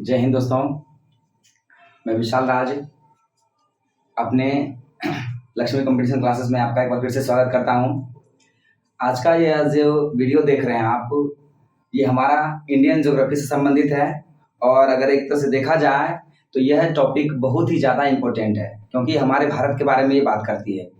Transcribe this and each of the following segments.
जय हिंद दोस्तों। मैं विशाल राज अपने लक्ष्मी कंपटीशन क्लासेस में आपका एक बार फिर से स्वागत करता हूं। आज का यह जो वीडियो देख रहे हैं आप, ये हमारा इंडियन ज्योग्राफी से संबंधित है और अगर एक तरह से देखा जाए तो यह टॉपिक बहुत ही ज़्यादा इम्पोर्टेंट है क्योंकि हमारे भारत के बारे में ये बात करती है।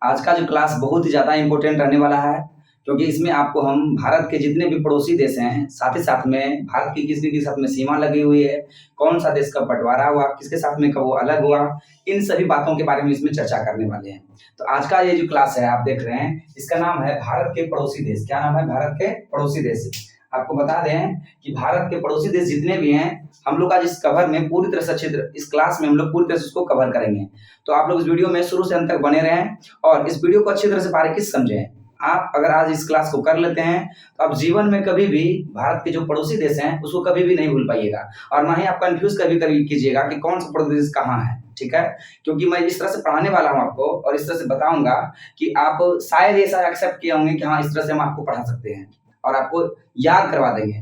आज का जो क्लास बहुत ही ज़्यादा इम्पोर्टेंट रहने वाला है क्योंकि इसमें आपको हम भारत के जितने भी पड़ोसी देश हैं, साथ ही साथ में भारत की किसके के साथ में सीमा लगी हुई है, कौन सा देश कब बंटवारा हुआ, किसके साथ में कब वो अलग हुआ, इन सभी बातों के बारे में इसमें चर्चा करने वाले हैं। तो आज का ये जो क्लास है आप देख रहे हैं, इसका नाम है भारत के पड़ोसी देश। क्या नाम है? भारत के पड़ोसी देश। आपको बता दें कि भारत के पड़ोसी देश जितने भी हैं, हम लोग आज इस कवर में पूरी तरह से अच्छे इस क्लास में हम लोग पूरी तरह से उसको कवर करेंगे। तो आप लोग इस वीडियो में शुरू से अंत तक बने रहें और इस वीडियो को अच्छी तरह से बारीकी से समझें। आप अगर आज इस क्लास को कर लेते हैं तो आप जीवन में कभी भी भारत के जो पड़ोसी देश हैं उसको कभी भी नहीं भूल पाइएगा और ना ही आप कंफ्यूज कभी कीजिएगा कि कौन सा पड़ोसी देश कहाँ है। ठीक है, क्योंकि मैं इस तरह से पढ़ाने वाला हूँ आपको और इस तरह से बताऊंगा कि आप शायद ऐसा एक्सेप्ट किए होंगे कि हाँ, इस तरह से हम आपको पढ़ा सकते हैं और आपको याद करवा देंगे।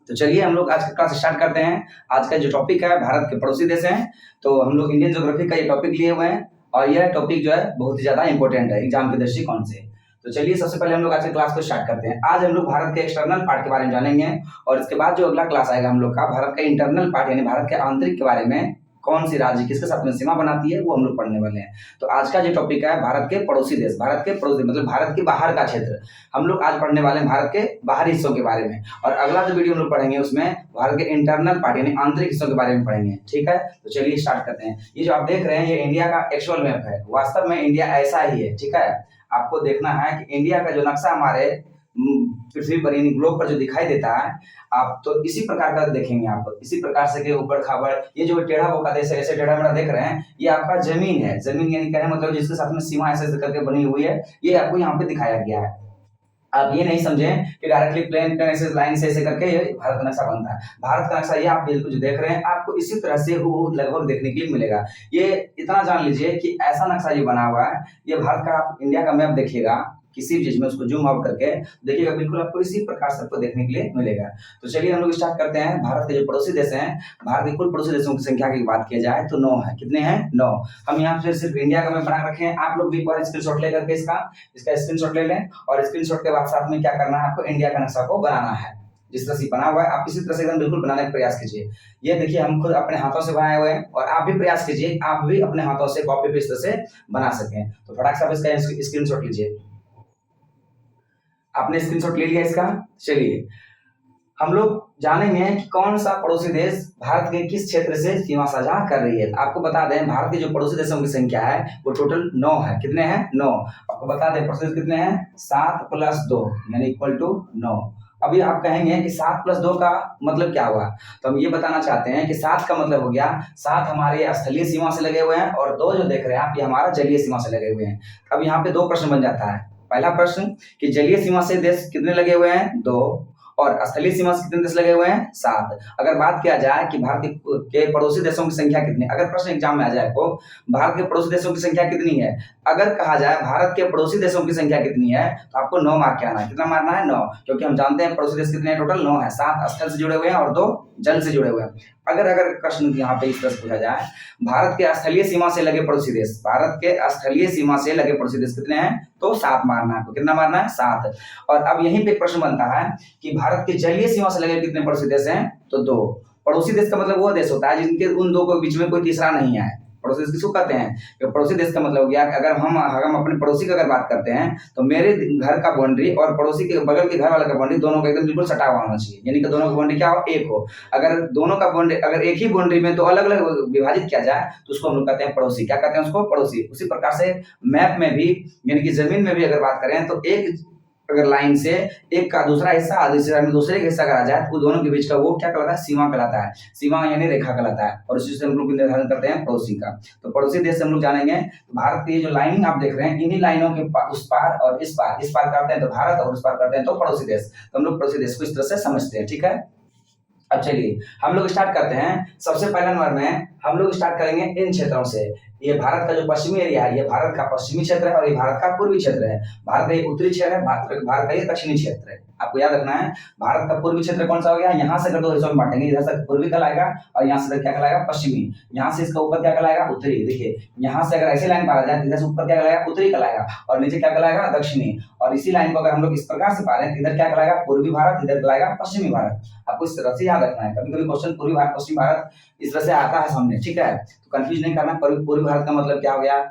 तो चलिए हम लोग आज का क्लास स्टार्ट करते हैं। आज का जो टॉपिक है भारत के पड़ोसी देश हैं, तो हम लोग इंडियन ज्योग्राफी का ये टॉपिक लिए हुए हैं और यह टॉपिक जो है बहुत ही ज्यादा इंपॉर्टेंट है एग्जाम के दृष्टिकोण से। तो चलिए सबसे पहले हम लोग आज के क्लास को स्टार्ट करते हैं। आज हम लोग भारत के एक्सटर्नल पार्ट के बारे में जानेंगे और इसके बाद जो अगला क्लास आएगा हम लोग का भारत का इंटरनल पार्ट यानी भारत के आंतरिक के बारे में, कौन सी राज्य किसके साथ में सीमा बनाती है, वो हम लोग पढ़ने वाले हैं। तो आज का जो टॉपिक है भारत के पड़ोसी देश, भारत के पड़ोसी मतलब भारत के बाहर का क्षेत्र, हम लोग आज पढ़ने वाले हैं भारत के बाहरी हिस्सों के बारे में। और अगला जो वीडियो हम लोग पढ़ेंगे उसमें भारत के इंटरनल पार्ट यानी आंतरिक हिस्सों के बारे में पढ़ेंगे। ठीक है, तो चलिए स्टार्ट करते हैं। ये जो आप देख रहे हैं ये इंडिया का एक्चुअल मैप है। वास्तव में इंडिया ऐसा ही है। ठीक है, आपको देखना है कि इंडिया का जो नक्शा हमारे पृथ्वी पर यानी ग्लोब पर जो दिखाई देता है, आप तो इसी प्रकार का देखेंगे। आप इसी प्रकार से के ऊपर खाबर, ये जो टेढ़ा बोका देश है, ऐसे टेढ़ा मेढ़ा देख रहे हैं, ये आपका जमीन है। जमीन यानी क्या है, मतलब जिसके साथ में सीमा ऐसे करके बनी हुई है, ये आपको यहाँ पे दिखाया गया है। आप ये नहीं समझें कि डायरेक्टली प्लेन ऐसे लाइन से ऐसे करके ये भारत का नक्शा बनता है। भारत का नक्शा ये आप बिल्कुल जो देख रहे हैं आपको इसी तरह से वो लगभग देखने के लिए मिलेगा। ये इतना जान लीजिए कि ऐसा नक्शा ये बना हुआ है, ये भारत का आप इंडिया का मैप देखिएगा किसी भी चीज में, उसको जूम आउट करके देखिएगा, बिल्कुल आपको इसी प्रकार से आपको देखने के लिए मिलेगा। तो चलिए हम लोग स्टार्ट करते हैं। भारत के जो पड़ोसी देश हैं, भारत के कुल पड़ोसी देशों की संख्या की बात की जाए तो 9 है। कितने हैं? 9। हम यहाँ पे सिर्फ इंडिया का मैप बना रखे हैं। आप लोग भी एक बार स्क्रीनशॉट लेकर के इसका स्क्रीनशॉट ले लें और स्क्रीनशॉट के बाद साथ में क्या करना है, आपको इंडिया का नक्शा को बनाना है। जिस तरह से बना हुआ है आप इसी तरह से एकदम बिल्कुल बनाने का प्रयास कीजिए। ये देखिए हम खुद अपने हाथों से बनाए हुए हैं और आप भी प्रयास कीजिए आप भी अपने हाथों से कॉपी पेस्ट से बना सकें। तो फटाक से आप इसका स्क्रीनशॉट लीजिए। आपने स्क्रीनशॉट ले लिया इसका। चलिए हम लोग जानेंगे कि कौन सा पड़ोसी देश भारत के किस क्षेत्र से सीमा साझा कर रही है। आपको बता दें भारत के जो पड़ोसी देशों की संख्या है वो टोटल 9 है। कितने हैं? 9। आपको बता दें पड़ोसी देश कितने हैं? 7 + 2 यानी इक्वल टू 9। अभी आप कहेंगे कि 7 + 2 का मतलब क्या हुआ, तो हम ये बताना चाहते हैं कि 7 का मतलब हो गया 7 हमारे स्थलीय सीमा से लगे हुए हैं और 2 जो देख रहे हैं आप ये हमारा जलीय सीमा से लगे हुए हैं। अब यहाँ पे 2 प्रश्न बन जाता है। पहला प्रश्न कि जलीय सीमा से देश कितने लगे हुए हैं? 2। और स्थलीय सीमा से कितने देश लगे हुए हैं? 7। अगर बात किया जाए कि भारत के पड़ोसी देशों की संख्या कितनी, अगर प्रश्न एग्जाम में आ जाए तो भारत के पड़ोसी देशों की संख्या कितनी है, अगर कहा जाए भारत के पड़ोसी देशों की संख्या कितनी है तो आपको 9 मार्क के आना है। कितना मारना है? 9, क्योंकि हम जानते हैं पड़ोसी देश कितने हैं, टोटल 9 है। 7 स्थल से जुड़े हुए हैं और 2 जल से जुड़े हुए हैं। अगर प्रश्न यहाँ पे इस तरह से पूछा जाए भारत के स्थलीय सीमा से लगे पड़ोसी देश, भारत के स्थलीय सीमा से लगे पड़ोसी देश कितने हैं, तो 7 मारना है। तो कितना मारना है? 7। और अब यहीं पे प्रश्न बनता है कि भारत के जलीय सीमा से लगे कितने पड़ोसी देश हैं, तो 2। पड़ोसी देश का मतलब वो देश होता है जिनके उन 2 के बीच में कोई तीसरा नहीं है। पड़ोसी देश किसको कहते हैं? कि पड़ोसी देश का मतलब हो गया कि अगर हम अपने पड़ोसी की अगर बात करते हैं तो मेरे घर का बाउंड्री और पड़ोसी के बगल के घर वाले का बाउंड्री दोनों का एकदम बिल्कुल सटा हुआ होना चाहिए, यानी कि दोनों का बाउंड्री क्या हो? एक हो। अगर दोनों का बाउंड्री अगर एक ही बाउंड्री में तो अलग अलग विभाजित किया जाए तो उसको हम लोग कहते हैं पड़ोसी। क्या कहते हैं उसको? पड़ोसी। उसी प्रकार से मैप में भी यानी कि जमीन में भी अगर बात करें तो एक अगर लाइन से एक का दूसरा हिस्सा दूसरे का हिस्सा करा जाए तो दोनों के बीच का वो क्या कहलाता है? सीमा कहलाता है। सीमा यानी रेखा कहलाता है और उसी से हम लोग निर्धारण करते हैं पड़ोसी का। तो पड़ोसी देश से हम लोग जानेंगे तो भारत की जो लाइनिंग आप देख रहे हैं इन्हीं लाइनों के उस पार और इस पार करते हैं तो भारत और उस पार करते हैं तो पड़ोसी देश। तो हम लोग पड़ोसी देश को इस तरह से समझते हैं। ठीक है, अब चलिए हम लोग स्टार्ट करते हैं। सबसे पहले नंबर में हम लोग स्टार्ट करेंगे इन क्षेत्रों से। ये भारत का जो पश्चिमी एरिया है, ये भारत का पश्चिमी क्षेत्र है और ये भारत का पूर्वी क्षेत्र है। भारत का ये उत्तरी क्षेत्र है, भारत का ये दक्षिणी क्षेत्र है। आपको याद रखना है, भारत का पूर्वी क्षेत्र कौन सा हो गया, यहाँ से अगर दो हिस्सों में बांटेंगे, इधर से पूर्वी कहलाएगा और यहाँ से क्या कहलाएगा, पश्चिमी। यहाँ से इसका ऊपर क्या कहलाएगा, उत्तरी। देखिए यहाँ से अगर ऐसी लाइन पाला जाए, इधर से ऊपर क्या कहलाएगा, उत्तरी कहलाएगा और नीचे क्या कहलाएगा, दक्षिणी। और इसी लाइन को अगर हम लोग इस प्रकार से पा रहे हैं, इधर क्या कहलाएगा, पूर्वी भारत, इधर कहलाएगा पश्चिमी भारत। आपको इस तरह से याद रखना है। कभी कभी क्वेश्चन पूर्वी भारत पश्चिमी भारत इस तरह से आता है सामने, ठीक है, तो कंफ्यूज नहीं करना। पूर्वी भारत का मतलब क्या हो गया।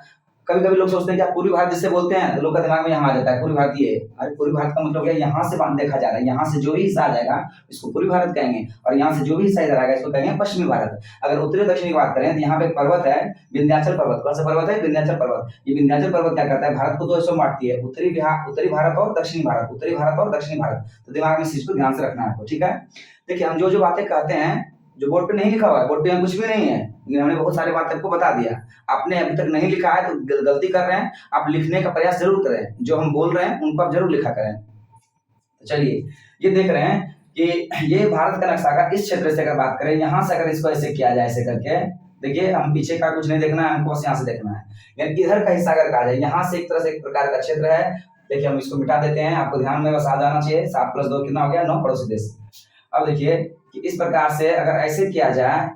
कभी कभी लोग सोचते हैं क्या पूर्वी भारत जिससे बोलते हैं तो लोग का दिमाग में यहाँ आ जाता है पूर्वी भारतीय। अरे पूर्वी भारत का मतलब क्या, यहाँ से देखा जा रहा है, यहाँ से जो भी हिस्सा आ जाएगा इसको पूर्वी भारत कहेंगे और यहाँ से जो भी हिस्सा इधर आएगा इसको कहेंगे पश्चिमी भारत। अगर उत्तरी दक्षिण की बात करें तो यहाँ पे एक पर्वत है, विंध्याचल पर्वत। कौन सा पर्वत है, विंध्याचल पर्वत। ये विंध्याचल पर्वत क्या करता है, भारत को दो हिस्सों में बांटती है, उत्तरी भारत और दक्षिणी भारत, उत्तरी भारत और दक्षिणी भारत। तो दिमाग में इस चीज को ध्यान से रखना है आपको, ठीक है। देखिए हम जो जो बातें कहते हैं, जो बोर्ड पे नहीं लिखा हुआ है, बोर्ड पे कुछ भी नहीं है, लेकिन हमने बहुत सारी बातें आपको बता दिया। आपने अभी तक नहीं लिखा है तो गलती कर रहे हैं, आप लिखने का प्रयास जरूर करें। जो हम बोल रहे हैं उनको आप जरूर लिखा करें। तो चलिए ये देख रहे हैं कि ये भारत का नक्शा का इस क्षेत्र से अगर बात करें, यहाँ से अगर इसको ऐसे किया जाए, ऐसे करके देखिए, हम पीछे का कुछ नहीं देखना है, हमको बस यहाँ से देखना है। यानी इधर का हिस्सा अगर कहा जाए, यहाँ से एक तरह से एक प्रकार का क्षेत्र है। देखिए हम इसको मिटा देते हैं, आपको ध्यान में बस आ जाना चाहिए। 7 + 2 कितना हो गया, 9 पड़ोसी देश। अब देखिए कि इस प्रकार से अगर ऐसे किया जाए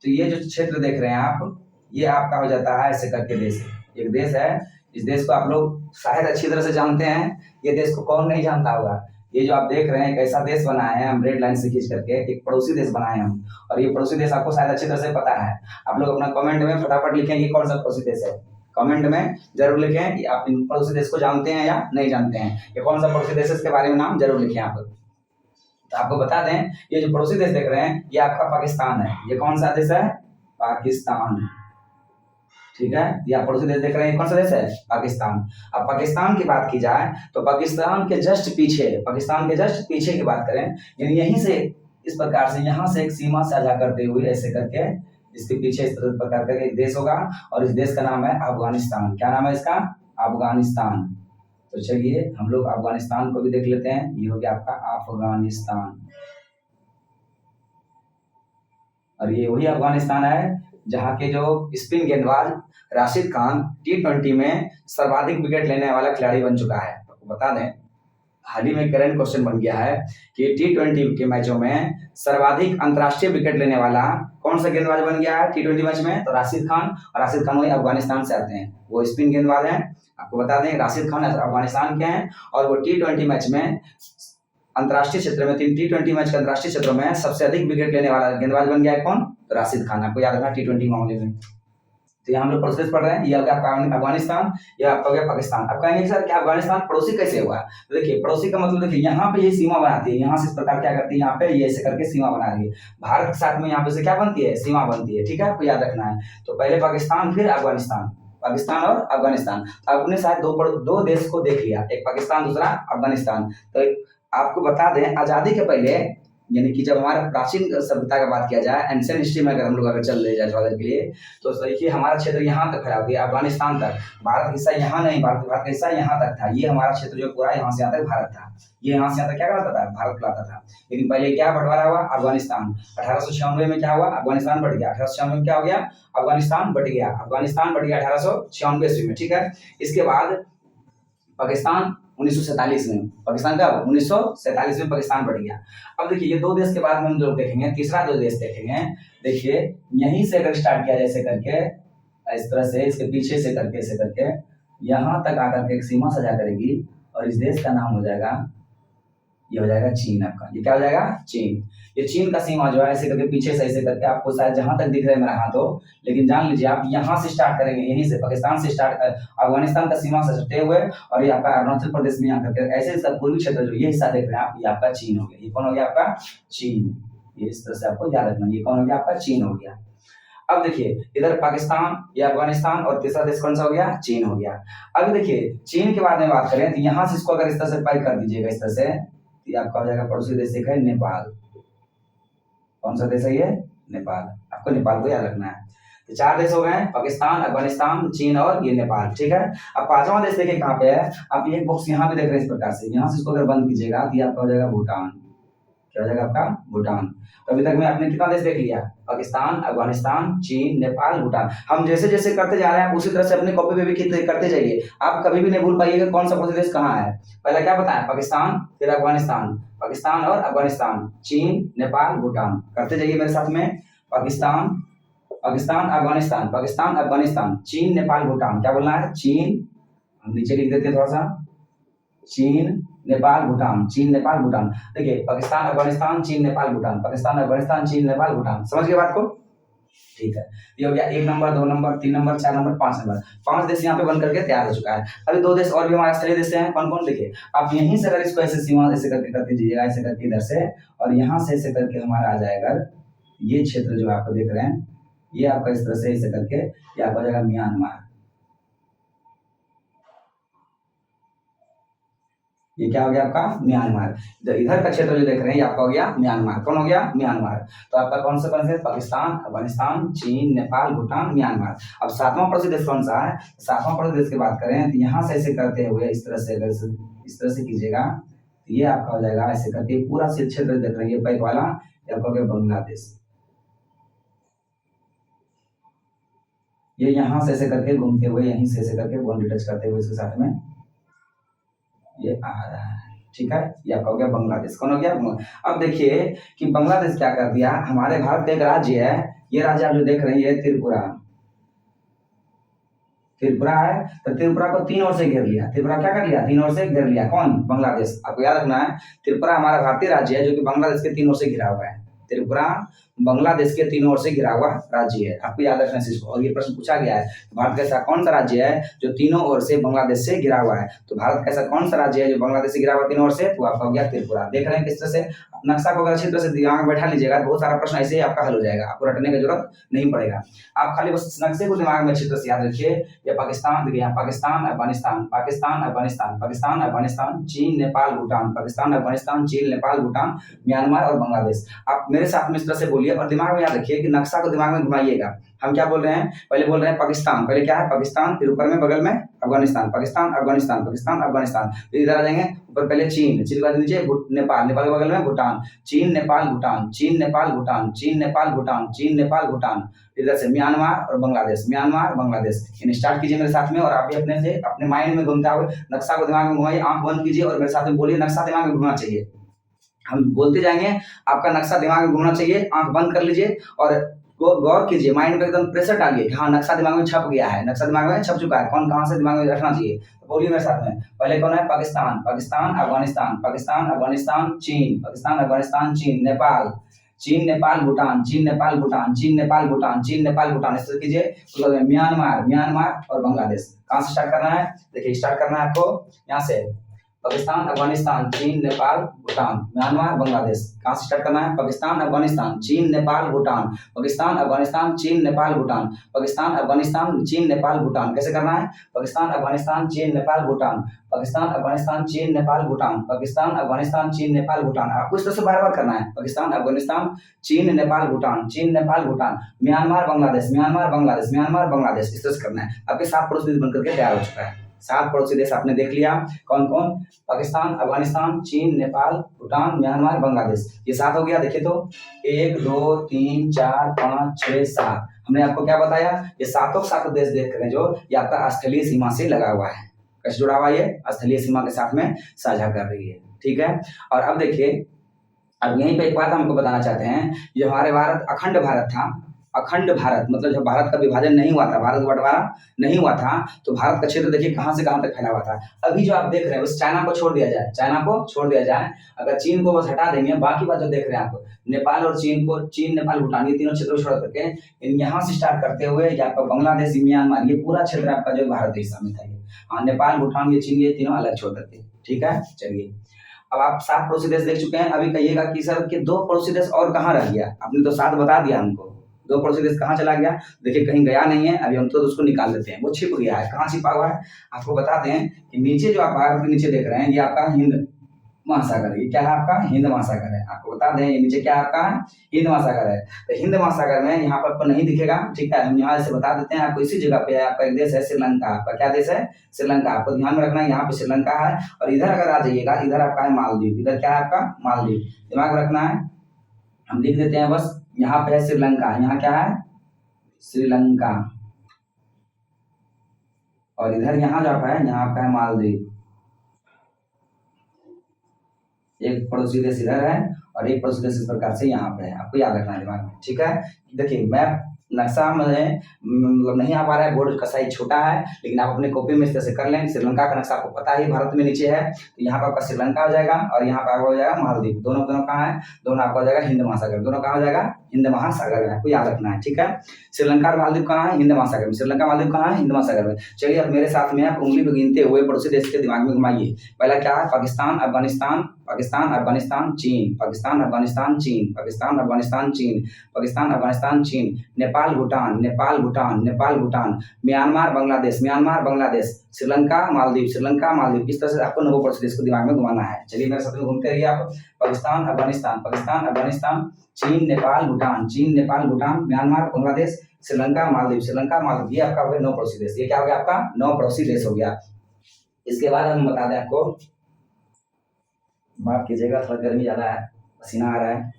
तो ये जो क्षेत्र देख रहे हैं आप, ये आपका हो जाता है ऐसे करके देश। एक देश है, इस देश को आप लोग शायद अच्छी तरह से जानते हैं। ये देश को कौन नहीं जानता होगा। ये जो आप देख रहे हैं एक ऐसा देश बनाए हैं हम रेड लाइन से खींच करके, एक पड़ोसी देश बनाए हैं हम, और ये पड़ोसी देश आपको शायद अच्छी तरह से पता है। आप लोग अपना कमेंट में फटाफट लिखें ये कौन सा पड़ोसी देश है। कमेंट में जरूर लिखें कि आप इन पड़ोसी देश को जानते हैं या नहीं जानते हैं। ये कौन सा पड़ोसी देश है, इसके बारे में नाम जरूर लिखें आप। तो आपको बता दें, ये जो पड़ोसी देश देख रहे हैं ये आपका पाकिस्तान है। ये कौन सा देश है, पाकिस्तान, ठीक है। ये आप पड़ोसी देश देख रहे हैं, कौन सा देश है, पाकिस्तान। अब पाकिस्तान की बात की जाए तो पाकिस्तान के जस्ट पीछे की बात करें, यानी यहीं से इस प्रकार से यहाँ से एक सीमा साझा करते हुए ऐसे करके इसके पीछे इस प्रकार का एक देश होगा और इस देश का नाम है अफगानिस्तान। क्या नाम है इसका, अफगानिस्तान। तो चलिए हम लोग अफगानिस्तान को भी देख लेते हैं। ये हो गया आपका अफगानिस्तान, और ये वही अफगानिस्तान है जहाँ के जो स्पिन गेंदबाज राशिद खान T20 में सर्वाधिक विकेट लेने वाला खिलाड़ी बन चुका है। तो बता दें, हाल ही में करंट क्वेश्चन बन गया है कि T20 के मैचों में सर्वाधिक अंतर्राष्ट्रीय विकेट लेने वाला कौन सा गेंदबाज बन गया है T20 मैच में, तो राशिद खान। और राशिद खान वही अफगानिस्तान से आते हैं, वो स्पिन गेंदबाज हैं। आपको बता दें राशिद खान अफगानिस्तान के हैं और वो T20 मैच में अंतर्राष्ट्रीय क्षेत्र में T20 मैच के अंतर्राष्ट्रीय क्षेत्रों में सबसे अधिक विकेट लेने वाला गेंदबाज बन गया है कौन, तो राशिद खान। आपको याद रखना T20 मामले में। तो यहाँ हम लोग प्रोसेस पढ़ रहे हैं, ये आपका अफगानिस्तान, ये आपका हो गया पाकिस्तान। अब कहेंगे सर कि अफगानिस्तान पड़ोसी कैसे हुआ, तो देखिए पड़ोसी का मतलब देखिए यहाँ पे ये सीमा बनाती है, यहाँ से इस प्रकार क्या करती है, यहाँ पे ये ऐसे करके सीमा बना रही है। भारत के साथ में यहाँ पे से क्या बनती है, सीमा बनती है, ठीक है, आपको याद रखना है। तो पहले पाकिस्तान फिर अफगानिस्तान, पाकिस्तान और अफगानिस्तान। आपने शायद दो देश को देख लिया, एक पाकिस्तान दूसरा अफगानिस्तान। तो आपको बता दें आजादी के पहले, यानी कि जब हमारे प्राचीन सभ्यता का बात किया जाए, एंशिएंट हिस्ट्री में अगर हम लोग अगर चल रहे जाए थोड़ा देर के लिए, तो देखिए हमारा क्षेत्र यहाँ तक फैला हुआ, अफगानिस्तान तक। भारत का हिस्सा यहाँ नहीं, भारत का हिस्सा यहाँ तक था। ये हमारा क्षेत्र जो पूरा यहाँ से यहाँ तक भारत था, ये यहाँ से यहाँ तक क्या कहलाता था, भारत कहलाता था। लेकिन पहले क्या बंटवारा हुआ, अफगानिस्तान। 1896 में क्या हुआ, अफगानिस्तान बट गया। 1896 में क्या हो गया, अफगानिस्तान बट गया। अफगानिस्तान बट गया 1896 ईस्वी में, ठीक है। इसके बाद पाकिस्तान 1947 में, पाकिस्तान का 1947 में पाकिस्तान बढ़ गया। अब देखिए ये दो देश के बाद में हम लोग देखेंगे, तीसरा जो देश देखेंगे, देखिए यहीं से अगर स्टार्ट किया जैसे करके इस तरह से, इसके पीछे से करके ऐसे करके यहाँ तक आकर के एक सीमा सजा करेगी और इस देश का नाम हो जाएगा, ये हो जाएगा चीन। आपका ये क्या हो जाएगा, चीन। ये चीन का सीमा जो है ऐसे करके पीछे से ऐसे करके आपको शायद जहां तक दिख रहा है मेरा हाथ हो, लेकिन जान लीजिए आप यहाँ से स्टार्ट करेंगे, यहीं से पाकिस्तान से स्टार्ट, अफगानिस्तान का सीमा से सटे हुए और ये आपका अरुणाचल प्रदेश में यहाँ करके ऐसे सब पूर्वी क्षेत्र जो ये हिस्सा देख रहे हैं आप, ये आपका चीन हो गया। ये कौन हो गया आपका, चीन। ये इस तरह से आपको याद रखना, ये कौन हो गया आपका, चीन हो गया। अब देखिए इधर पाकिस्तान या अफगानिस्तान और तीसरा देश कौन सा हो गया, चीन हो गया। अब देखिए चीन के बारे में बात करें तो यहाँ से इसको अगर इस तरह से पैक कर दीजिएगा इस तरह से, तो आपका हो जाएगा पड़ोसी देश एक है नेपाल। कौन सा देश है ये, नेपाल। आपको नेपाल को याद रखना है। तो 4 देश हो गए, पाकिस्तान, अफगानिस्तान, चीन और ये नेपाल, ठीक है। अब 5वां देश देखिए कहाँ पे है, आप ये बॉक्स यहाँ पे देख रहे हैं इस प्रकार से, यहाँ से इसको अगर बंद कीजिएगा तो आपका हो जाएगा भूटान। क्या हो जाएगा आपका भूटान। तो अभी तक में आपने कितना देश देख लिया, पाकिस्तान, अफगानिस्तान, चीन, नेपाल, भूटान। हम जैसे जैसे करते जा रहे हैं उसी तरह से अपने कॉपी पे भी करते जाइए। आप कभी भी नहीं भूल पाइएगा कौन सा पड़ोसी देश कहाँ है। पहले क्या बताया, पाकिस्तान, फिर अफगानिस्तान, पाकिस्तान और अफगानिस्तान, चीन, नेपाल, भूटान। करते जाइए मेरे साथ में, पाकिस्तान, पाकिस्तान, अफगानिस्तान, पाकिस्तान, अफगानिस्तान, चीन, नेपाल, भूटान। क्या बोलना है, चीन, हम नीचे लिख देते हैं थोड़ा सा, चीन, नेपाल, भूटान, चीन, नेपाल, भूटान। देखिए पाकिस्तान, अफगानिस्तान, चीन, नेपाल, भूटान, पाकिस्तान, अफगानिस्तान, चीन, नेपाल, भूटान। समझ गए बात को? ठीक है, ये हो गया 1 number, 2 number, 3 number, 4 number, 5 number. 5 देश यहाँ पे बन करके तैयार हो चुका है। अभी 2 देश और भी हमारे स्थलीय देश हैं। कौन कौन? देखिए आप यहीं से अगर इसको ऐसे सीमा ऐसे करके करके जाइएगा, ऐसे करके इधर से, और यहाँ से ऐसे करके हमारा आ जाएगा ये क्षेत्र जो आपको देख रहे हैं, ये आपका इस तरह से ऐसे करके ये आपका हो जाएगा म्यांमार। ये क्या हो गया आपका म्यांमार। जो इधर का क्षेत्र जो देख रहे हैं ये आपका हो गया म्यांमार। कौन हो गया? म्यांमार। तो आपका कौन सा कौन से? पाकिस्तान, अफगानिस्तान, चीन, नेपाल, भूटान, म्यांमार। अब 7वां पड़ोसी देश कौन सा है? 7वां पड़ोसी देश की बात करें तो यहाँ से ऐसे करते हुए इस तरह से, अगर इस तरह से कीजिएगा तो ये आपका हो जाएगा ऐसे करके पूरा क्षेत्र देख रहे हैं, पैक वाला ये आपका हो गया बांग्लादेश। ये यहाँ से ऐसे करके घूमते हुए यहीं से ऐसे करके बाउंड्री टच करते हुए इसके साथ में ये आ रहा है। ठीक है, ये आपका हो गया बांग्लादेश। कौन हो गया? अब देखिए कि बांग्लादेश क्या कर दिया, हमारे भारत का एक राज्य है, ये राज्य आप जो देख रहे हैं ये त्रिपुरा, त्रिपुरा है। तो त्रिपुरा को 3 ओर से घेर लिया। त्रिपुरा क्या कर लिया? 3 ओर से घेर लिया। कौन? बांग्लादेश। आपको याद रखना है त्रिपुरा हमारा भारतीय राज्य है जो कि बांग्लादेश के 3 ओर से घिरा हुआ है। त्रिपुरा बांग्लादेश के 3 ओर से घिरा हुआ राज्य है, आपको याद रखना है इसको। और ये प्रश्न पूछा गया है, भारत का ऐसा कौन सा राज्य है जो तीनों ओर से बांग्लादेश से घिरा हुआ है? तो भारत का ऐसा कौन सा राज्य है जो बांग्लादेश से घिरा हुआ 3 ओर से? तो आपका हो गया त्रिपुरा। देख रहे हैं किस तरह से नक्शा को अगर अच्छी तरह से दिमाग में बैठा लीजिएगा बहुत सारा प्रश्न ऐसे ही आपका हल हो जाएगा, आपको रटने की जरूरत नहीं पड़ेगा। आप खाली बस नक्शे को दिमाग में अच्छी तरह से याद रखिए। ये पाकिस्तान, देखिए यहाँ पाकिस्तान, अफगानिस्तान, पाकिस्तान, अफगानिस्तान, पाकिस्तान, अफगानिस्तान, चीन, नेपाल, भूटान, पाकिस्तान, अफगानिस्तान, चीन, नेपाल, भूटान, म्यांमार और बांग्लादेश। आप मेरे साथ में इस तरह से बोलिए और दिमाग में याद रखिए कि नक्शा को दिमाग में घुमाइएगा। हम क्या बोल रहे हैं? पहले बोल रहे हैं पाकिस्तान, पहले क्या है? पाकिस्तान, फिर ऊपर में बगल में अफगानिस्तान, पाकिस्तान, अफगानिस्तान, पाकिस्तान, अफगानिस्तान, फिर इधर आ जाएंगे ऊपर पहले चीन, चीन के बाद नीचे नेपाल, नेपाल के बगल में भूटान, चीन, नेपाल, भूटान, चीन, नेपाल, भूटान, चीन, नेपाल, भूटान, चीन, नेपाल, भूटान, इधर से म्यांमार और Bangladesh, Myanmar, Bangladesh. In start कीजिए मेरे साथ में और आप भी अपने से अपने माइंड में घूमता हुए नक्शा को दिमाग में घुमाइए, आंख बंद कीजिए और मेरे साथ में बोलिए नक्शा दिमाग में घूमना चाहिए। हम बोलते जाएंगे, आपका नक्शा दिमाग में घूमना चाहिए, आंख बंद कर लीजिए और गौर कीजिए, माइंड पे एकदम प्रेशर डालिए। हाँ, नक्शा दिमाग में छप गया है, नक्शा दिमाग में छप चुका है, कौन कहाँ से दिमाग में रखना चाहिए। तो बोलिए मेरे साथ में, पहले कौन है? पाकिस्तान, पाकिस्तान, अफगानिस्तान, पाकिस्तान, अफगानिस्तान, चीन, पाकिस्तान, अफगानिस्तान, चीन, नेपाल, चीन, नेपाल, भूटान, चीन, नेपाल, भूटान, चीन, नेपाल, भूटान, चीन, नेपाल, भूटान। इस तरह कीजिए। तो म्यांमार, म्यांमार और बांग्लादेश। कहाँ से स्टार्ट करना है? देखिए स्टार्ट करना है आपको यहाँ से, पाकिस्तान, अफगानिस्तान, चीन, नेपाल, भूटान, म्यांमार, बांग्लादेश। कहाँ से स्टार्ट करना है? पाकिस्तान, अफगानिस्तान, चीन, नेपाल, भूटान, पाकिस्तान, अफगानिस्तान, चीन, नेपाल, भूटान, पाकिस्तान, अफगानिस्तान, चीन, नेपाल, भूटान। कैसे करना है? पाकिस्तान, अफगानिस्तान, चीन, नेपाल, भूटान, पाकिस्तान, अफगानिस्तान, चीन, नेपाल, भूटान, पाकिस्तान, अफगानिस्तान, चीन, नेपाल, भूटान। आपको इस तरह से बार बार करना है, पाकिस्तान, अफगानिस्तान, चीन, नेपाल, भूटान, चीन, Nepal, Bhutan, Myanmar, Bangladesh, Myanmar, Bangladesh, Myanmar, Bangladesh. इस तरह से करना है। आपके 7 पड़ोसी देश बनकर के तैयार हो चुका है। 7 पड़ोसी देश आपने देख लिया, कौन कौन? पाकिस्तान, अफगानिस्तान, चीन, नेपाल, भूटान, म्यांमार, बांग्लादेश। ये 7 हो गया। देखिए तो 1 2 3 4 5 6 7। हमने आपको क्या बताया? ये 7 देश देख रहे हैं जो ये आपका स्थलीय सीमा से लगा हुआ है। कैसे जुड़ा हुआ? ये स्थलीय सीमा के साथ में साझा कर रही है। ठीक है, और अब देखिए, अब यहीं पे एक बात हमको बताना चाहते हैं, ये हमारे भारत अखंड भारत था। अखंड भारत मतलब जब भारत का विभाजन नहीं हुआ था, भारत का बंटवारा नहीं हुआ था, तो भारत का क्षेत्र देखिए कहाँ से कहाँ तक फैला हुआ था। अभी जो आप देख रहे हैं उस चाइना को छोड़ दिया जाए, चाइना को छोड़ दिया जाए, अगर चीन को बस हटा देंगे, बाकी बात जो देख रहे हैं आप नेपाल और चीन को, चीन, नेपाल, भूटान, ये तीनों क्षेत्रों को छोड़ करके यहाँ से स्टार्ट करते हुए या आपका बांग्लादेश, म्यांमार, ये पूरा क्षेत्र आपका जो भारत देश में था। हाँ, नेपाल, भूटान, ये चीन, ये तीनों अलग छोड़ करके। ठीक है, चलिए अब आप 7 पड़ोसी देश देख चुके हैं। अभी कहिएगा कि सर के 2 पड़ोसी देश और कहाँ रह गया? आपने तो 7 बता दिया हमको, 2 पड़ोसी देश कहाँ चला गया? देखिए कहीं गया नहीं है, अभी हम तो उसको निकाल देते हैं, वो छिप गया है। कहाँ छिपा हुआ है? आपको बता दें कि नीचे जो आप भारत के नीचे देख रहे हैं ये आपका हिंद महासागर। ये क्या है आपका? हिंद महासागर है। आपको बता दें ये नीचे क्या है आपका? हिंद महासागर है। तो हिंद महासागर में यहाँ पर आपको नहीं दिखेगा, ठीक है, हम यहाँ से बता देते हैं आपको। इसी जगह पे है आपका एक देश है श्रीलंका। आपका क्या देश है? श्रीलंका। आपको ध्यान में रखना है, यहाँ पे श्रीलंका है। और इधर अगर आ जाइएगा, इधर आपका है मालदीव। इधर क्या है आपका? मालदीव। दिमाग में रखना है, हम लिख देते हैं बस। यहाँ पे है श्रीलंका, यहाँ क्या है? श्रीलंका। और इधर यहाँ जो आपका है, यहाँ आपका है मालदीव। एक पड़ोसी देश इधर है और एक पड़ोसी देश इस प्रकार से यहाँ पे है। आपको याद रखना है दिमाग में, ठीक है। देखिए मैप नक्शा में मतलब नहीं आ पा रहा है, बोर्ड का साइज छोटा है, लेकिन आप अपने कॉपी में इस तरह से कर लें। श्रीलंका का नक्शा आपको पता ही भारत में नीचे है, तो यहाँ पर आपका श्रीलंका हो जाएगा और यहाँ पर आपका हो जाएगा मालदीव। दोनों दोनों कहाँ है? दोनों आपका हो जाएगा हिंद महासागर। दोनों कहाँ हो जाएगा? हिंद महासागर में। आपको याद रखना है, ठीक है। श्रीलंका और मालदीव कहाँ है? हिंद महासागर में। श्रीलंका मालदीव कहाँ है? हिंद महासागर में। चलिए अब मेरे साथ में आप उंगली पे गिनते हुए पड़ोसी देश के दिमाग में घुमाइए। पहला क्या है? पाकिस्तान, अफगानिस्तान, पाकिस्तान, अफगानिस्तान, चीन, पाकिस्तान, अफगानिस्तान, चीन, पाकिस्तान, अफगानिस्तान, चीन, पाकिस्तान, अफगानिस्तान, चीन, नेपाल, भूटान, नेपाल, भूटान, नेपाल, भूटान, म्यांमार, बांग्लादेश, म्यांमार, बांग्लादेश, श्रीलंका, मालदीव, श्रीलंका, मालदीव। इस तरह से आपको 9 पड़ोसी देश को दिमाग में घुमाना है। चलिए मेरे साथ में घूमते रहिए आप। पाकिस्तान, अफगानिस्तान, पाकिस्तान, अफगानिस्तान, चीन, नेपाल, भूटान, चीन, नेपाल, भूटान, म्यांमार, बांग्लादेश, श्रीलंका, मालदीव, श्रीलंका, मालदीव। ये आपका हो गया 9 पड़ोसी देश। ये क्या हो गया आपका? 9 पड़ोसी देश हो गया। इसके बाद हम बता दें आपको, माफ कीजिएगा थोड़ा गर्मी ज्यादा है, पसीना आ रहा है।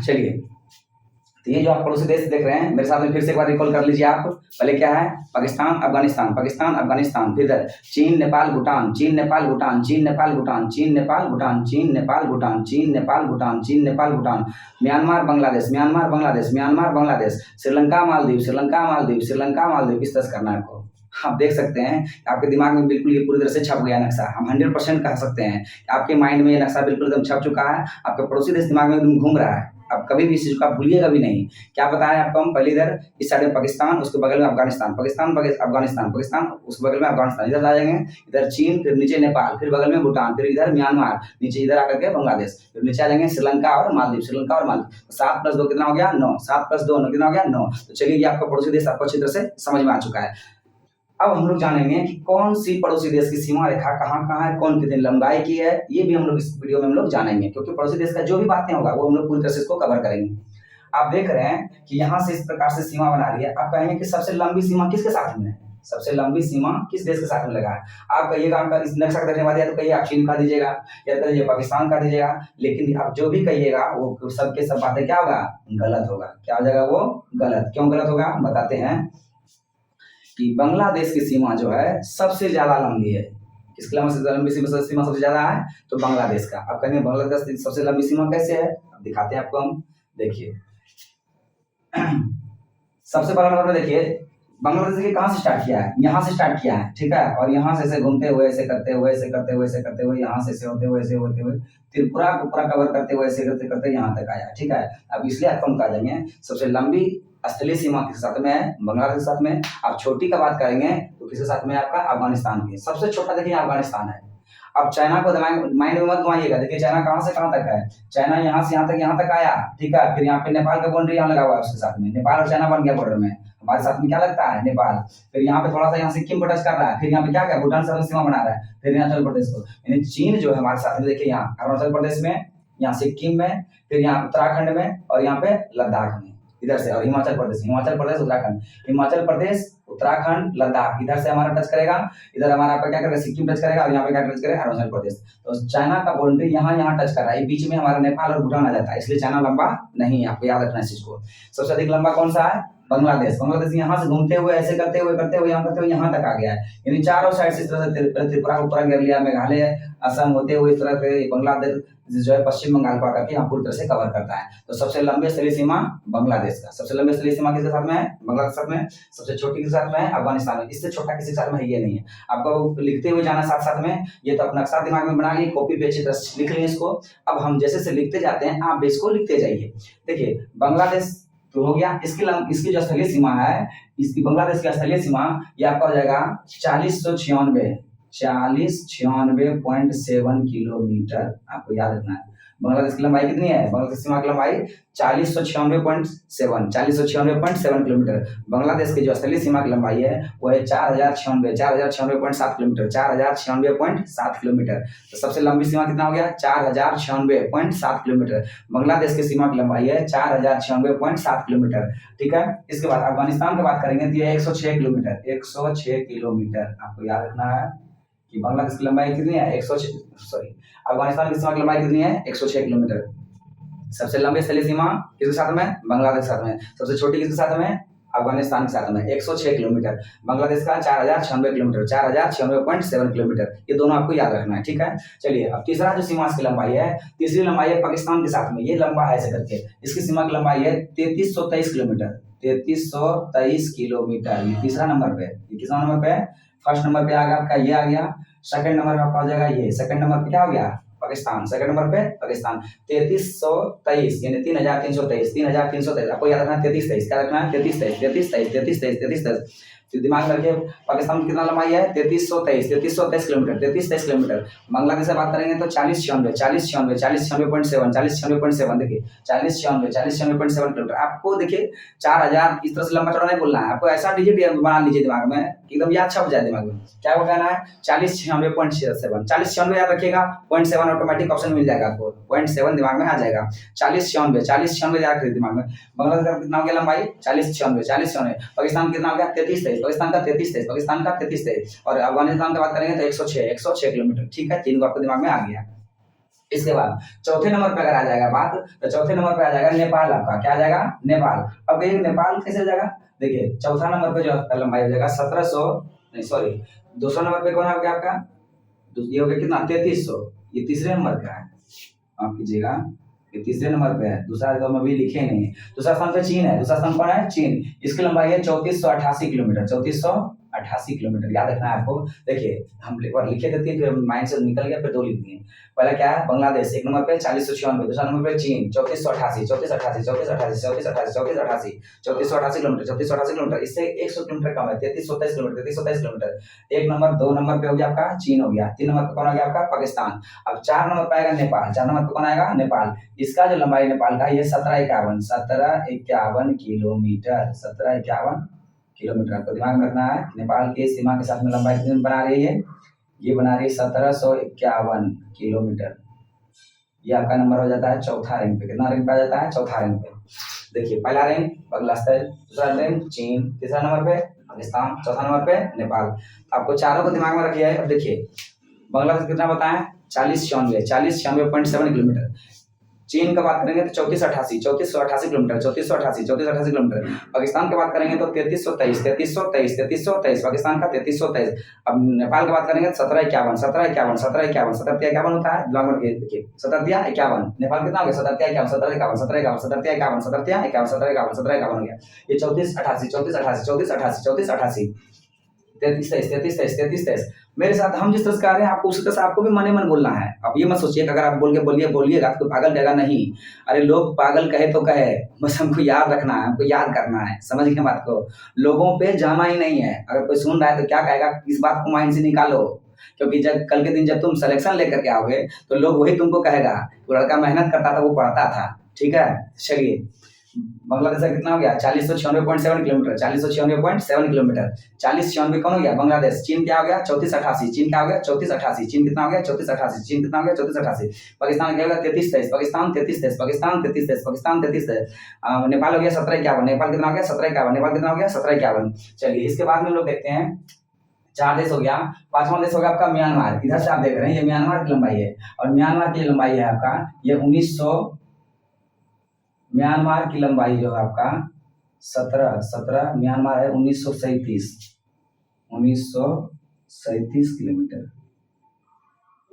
चलिए, तो ये जो आप पड़ोसी देश देख रहे हैं, मेरे साथ में फिर से एक बार रिकॉल कर लीजिए आप। पहले क्या है? पाकिस्तान, अफगानिस्तान, पाकिस्तान, अफगानिस्तान, फिर चीन, नेपाल, भूटान, चीन, नेपाल, भूटान, चीन, नेपाल, भूटान, चीन, नेपाल, भूटान, चीन, नेपाल, भूटान, चीन, नेपाल, भूटान, चीन, Nepal, Bhutan, Myanmar, Bangladesh, Myanmar, Bangladesh, Myanmar, Bangladesh, Sri Lanka, Maldives, Sri Lanka, Maldives, Sri Lanka, Maldives. इस तरह करना है आपको। आप देख सकते हैं आपके दिमाग में बिल्कुल ये पूरी तरह से छप गया नक्शा। हम 100% कह सकते हैं आपके माइंड में ये नक्शा बिल्कुल एकदम छप चुका है। आपका पड़ोसी देश दिमाग में एकदम घूम रहा है। अब कभी भी इस चीज को आप भूलिएगा भी नहीं। क्या बताएं आपको हम? पहले इधर इस साइड में पाकिस्तान, उसके बगल में अफगानिस्तान, पाकिस्तान, अफगानिस्तान, पाकिस्तान, उसके बगल में अफगानिस्तान, इधर आ जाएंगे, इधर चीन, फिर नीचे नेपाल, फिर बगल में भूटान, फिर इधर म्यांमार, नीचे इधर आकर के बांग्लादेश, फिर नीचे आ जाएंगे श्रीलंका और मालदीव, श्रीलंका और मालदीव। 7 + 2 कितना हो गया? 9। 7 + 2 कितना हो गया? 9। तो चलिए ये आपका पड़ोसी देश आपको अच्छी तरह से समझ में आ चुका है। अब हम लोग जानेंगे कि कौन सी पड़ोसी देश की सीमा रेखा कहाँ कहाँ है, कौन कितनी लंबाई की है। ये भी हम लोग इस वीडियो में हम लोग जानेंगे, क्योंकि पड़ोसी देश का जो भी बातें होगा वो हम लोग पूरी तरह से इसको कवर करेंगे। आप देख रहे हैं कि यहाँ से इस प्रकार से सीमा बना रही है। आप कहेंगे कि सबसे लंबी सीमा किसके साथ में है? सबसे लंबी सीमा किस देश के साथ में लगा है? आप कहिएगा, आपका इस नक्शा का देखने बाद या तो कहिए आप चीन का दीजिएगा, या तो कहिए पाकिस्तान का दीजिएगा, लेकिन आप जो भी कहिएगा वो सबके सब बातें क्या होगा? गलत होगा। क्या हो जाएगा? वो गलत। क्यों गलत होगा? बताते हैं कि बांग्लादेश की सीमा जो है सबसे ज्यादा लंबी है। किसकी लंबी सीमा सबसे ज्यादा है? तो बांग्लादेश का। आप कहेंगे बांग्लादेश की सबसे लंबी सीमा कैसे है? अब दिखाते हैं आपको हम। देखिए सबसे पहला नंबर देखिए, बांग्लादेश के कहाँ से स्टार्ट किया है? यहाँ से स्टार्ट किया है, ठीक है। और यहाँ से ऐसे घूमते हुए, ऐसे करते हुए, ऐसे करते हुए, ऐसे करते हुए, यहाँ से ऐसे होते हुए, ऐसे होते हुए, त्रिपुरा को पूरा कवर करते हुए, ऐसे करते करते यहाँ तक आया, ठीक है। अब इसलिए आपको हम कह देंगे सबसे लंबी स्थलीय सीमा किसके साथ में है? बांग्लादेश के साथ में। आप छोटी का बात करेंगे तो किसके साथ में? आपका अफगानिस्तान की। सबसे छोटा देखिए अफगानिस्तान है। अब चाइना को माइंड में मत घुमाइएगा। देखिए चाइना कहाँ से कहाँ तक है? चाइना यहाँ से यहाँ तक आया, ठीक है। फिर यहाँ पे नेपाल का बाउंड्री यहाँ लगा हुआ है उसके साथ में। नेपाल और चाइना बन गया बॉर्डर में। हमारे साथ में क्या लगता है? नेपाल। फिर यहाँ पे थोड़ा सा यहाँ सिक्किम को टच कर रहा है। फिर यहाँ पे क्या भूटान से सीमा बना रहा है। फिर हिमाचल प्रदेश को, यानी चीन जो है हमारे साथ में। देखिए यहाँ अरुणाचल प्रदेश में, यहाँ सिक्किम में, फिर यहाँ उत्तराखंड में, और यहाँ पे लद्दाख में इधर से, और हिमाचल प्रदेश, उत्तराखंड, हिमाचल प्रदेश, उत्तराखंड, लद्दाख इधर से हमारा टच करेगा। इधर हमारा आपका क्या करेगा? सिक्किम टच करेगा, और यहाँ पे क्या टच करेगा? अरुणाचल प्रदेश। तो चाइना का बाउंड्री यहाँ टच कर रहा है। बीच में हमारा नेपाल और भूटान आ जाता है, इसलिए चाइना लंबा नहीं है। आपको याद रखना है इस चीज को। सबसे अधिक लंबा कौन सा है? बांग्लादेश। बांग्लादेश यहाँ से घूमते हुए, ऐसे करते हुए यहाँ तक आ गया है। यानी चारों साइड से इस तरह से त्रिपुरा को पूरा घेर लिया, मेघालय, असम होते हुए इस तरह से बांग्लादेश जो है पश्चिम बंगाल को आकर के यहाँ पूरी तरह से कवर करता है। तो सबसे लंबी स्थलीय सीमा बांग्लादेश का। सबसे लंबी स्थलीय सीमा किसके साथ में है? बांग्लादेश के साथ में। सबसे छोटी किसके साथ में है? अफगानिस्तान में। इससे छोटा किसी के साथ में है ये नहीं है। आपको लिखते हुए जाना साथ साथ में। ये तो अपना नक्शा दिमाग में बना लिए, कॉपी पे अच्छी तरह से लिख लें इसको। अब हम जैसे से लिखते जाते हैं आप इसको लिखते जाइए। देखिए बांग्लादेश तो हो गया। इसकी जो स्थलीय सीमा है, इसकी बांग्लादेश की स्थलीय सीमा ये आपका हो जाएगा 4096.7 किलोमीटर। आपको याद रखना है बांग्लादेश की लंबाई कितनी है? बांग्लादेश सीमा की लंबाई 4096.7 किलोमीटर। बांग्लादेश की जो स्थलीय सीमा की लंबाई है वो है 4096.7 किलोमीटर, 4096.7 किलोमीटर। तो सबसे लंबी सीमा कितना हो गया? 4096.7 किलोमीटर। बांग्लादेश की सीमा की लंबाई है 4096.7 किलोमीटर। ठीक है। इसके बाद अफगानिस्तान की बात करेंगे तो ये 106 किलोमीटर, 106 किलोमीटर। आपको याद रखना है कि बांग्लादेश की लंबाई कितनी है? 106, सॉरी, अफगानिस्तान की सीमा की लंबाई कितनी है? 106 किलोमीटर। सबसे लंबी स्थलीय सीमा किसके साथ में? बांग्लादेश के साथ में। सबसे छोटी किसके साथ में? अफगानिस्तान के साथ में। 106 किलोमीटर। बांग्लादेश का 4096 किलोमीटर, 4096.7 किलोमीटर। ये दोनों आपको याद रखना है। ठीक है। चलिए अब तीसरा जो सीमा की लंबाई है, तीसरी लंबाई है पाकिस्तान के साथ में। ये लंबा है ऐसे करके, इसकी सीमा की लंबाई है 3323 किलोमीटर, 3323 किलोमीटर। ये तीसरा नंबर पे, ये कितना नंबर पे है? फर्स्ट नंबर पे आ गया आपका, ये आ गया। सेकंड नंबर पे आपका हो जाएगा ये, सेकंड नंबर पे क्या हो गया? पाकिस्तान। सेकंड नंबर पे पाकिस्तान 3323 यानी 3323, 3323। आपको याद रखना है 3323, क्या रखना है? 3323, 3323, 3323, 3323। फिर दिमाग में रखिए पाकिस्तान की कितना लंबाई है? 3323, 3323 किलोमीटर, 3323 किलोमीटर। बांग्लादेश से बात करेंगे तो 4096, 4096, 4096.7, 4096.7। देखिए 4096, 4096.7 किलोमीटर। आपको देखिए 4000 इस तरह से लंबा चौड़ा नहीं बोलना है, आपको ऐसा डिजिट बना लीजिए दिमाग में, एकदम याद छप जाए दिमाग में। क्या वो कहना है? 4096.7, 4096 याद रखिएगा, 0.7 ऑटोमेटिक ऑप्शन मिल जाएगा आपको, 0.7 दिमाग में आ जाएगा। 4096, 4096 याद करिए दिमाग में। बांग्लादेश का कितना हो गया लंबाई? 4096, 4096। पाकिस्तान कितना हो गया? 3323, पाकिस्तान का 3323, पाकिस्तान का 3323। और अफगानिस्तान की बात करेंगे तो 106, 106 किलोमीटर। ठीक है, तीन को आपको दिमाग में आ गया। इसके बाद चौथे नंबर पे अगर आ जाएगा बात, तो चौथे नंबर पे आ जाएगा नेपाल। आपका क्या आ जाएगा? नेपाल। अब ये नेपाल कैसे आ जाएगा? देखिए चौथा नंबर पे जो आपका लंबाई हो जाएगा 1700, नहीं सॉरी, दूसरा नंबर पे कौन है आपका? ये हो गया कितना? 3300। ये तीसरे नंबर पे है, माफ कीजिएगा, ये तीसरे नंबर पे है। दूसरा तो हम अभी लिखे नहीं है। दूसरा स्थान पे चीन है। दूसरा स्थान कौन है? चीन। इसकी लंबाई है 3488 किलोमीटर, 3488 किलोमीटर। याद रखना है आपको। देखिए हम एक बार लिखे देते हैं, फिर माइंड से निकल गया, फिर दो लिखते हैं। पहला क्या है? बांग्लादेश एक नंबर पे 4096, दूसरा नंबर पे चीन 3488, 3488, 3488, 3488, 3488, 3488 किलोमीटर, 3488 किलोमीटर। इससे 100 किलोमीटर कम है, 3323 किलोमीटर, 3323 किलोमीटर। एक नंबर, दो नंबर पे हो गया आपका चीन हो गया, तीन नंबर पे कौन आ गया आपका? पाकिस्तान। अब चार नंबर पे आएगा नेपाल, चार नंबर पे कौन आएगा? नेपाल। इसका जो लंबाई नेपाल का ये 1751 किलोमीटर, 1751 किलोमीटर। आपको दिमाग में रखना है नेपाल के सीमा के साथ में लंबाई कितनी बना रही है? ये बना रही है 1751 किलोमीटर। ये आपका नंबर हो जाता है चौथा रैंक पे। कितना रैंक पे आ जाता है? चौथा रैंक पे। देखिए पहला रैंक बांग्लादेश, दूसरा रैंक चीन, तीसरा नंबर पे पाकिस्तान, चौथा नंबर पे नेपाल। आपको चारों को दिमाग में रखिए। अब देखिए बांग्लादेश कितना बताएं? 4096.7 किलोमीटर। चीन का बात करेंगे तो 3488, 3488 किलोमीटर, 3488, 3488 किलोमीटर। पाकिस्तान की बात करेंगे तो 3323, 3323, 3323, पाकिस्तान का 3323। अब नेपाल की बात करेंगे तो 1751, 1751, 1751, 1751 होता है, दिमाग में देखिए 1751। नेपाल कितना हो गया? 1751, 1751, 1751, 1751, 1751, 1751, 1751 हो गया। ये 3488, 3488, 3488, 3488, 3323, 3323, 3323। मेरे साथ हम जिस तरह से कर रहे हैं आपको उसी तरह से आपको भी मने मन बोलना है। अब ये मत सोचिए कि अगर आप बोल के बोलिएगा तो पागल कहेगा, नहीं। अरे लोग पागल कहे तो कहे, बस हमको याद रखना है, हमको याद करना है। समझ गए बात को? लोगों पे जाना ही नहीं है। अगर कोई सुन रहा है तो क्या कहेगा, इस बात को माइंड से निकालो। क्योंकि जब कल के दिन जब तुम सिलेक्शन लेकर के आओगे तो लोग वही तुमको कहेगा, वो लड़का मेहनत करता था, वो पढ़ता था। ठीक है। चलिए बांग्लादेश का कितना हो गया? 4096.7 किलोमीटर, 4096.7 किलोमीटर। 4096 कौन हो गया? बांग्लादेश। चीन क्या हो गया? 3488, चीन क्या हो गया? 3488, चीन कितना हो गया? 3488, चीन कितना हो गया? 3488। पाकिस्तान क्या हो गया? 3323, पाकिस्तान 3323, पाकिस्तान 3323, पाकिस्तान 3323। नेपाल हो गया 1751, नेपाल कितना हो गया? 1751, नेपाल कितना हो गया? 1751। चलिए इसके बाद में हम लोग देखते हैं, चार देश हो गया। पांचवा देश हो गया आपका म्यांमार। इधर से आप देख रहे हैं ये म्यांमार की लंबाई है, और म्यांमार की लंबाई है आपका ये 1900, म्यांमार की लंबाई जो है आपका 17 म्यांमार है 1937, 1937 किलोमीटर,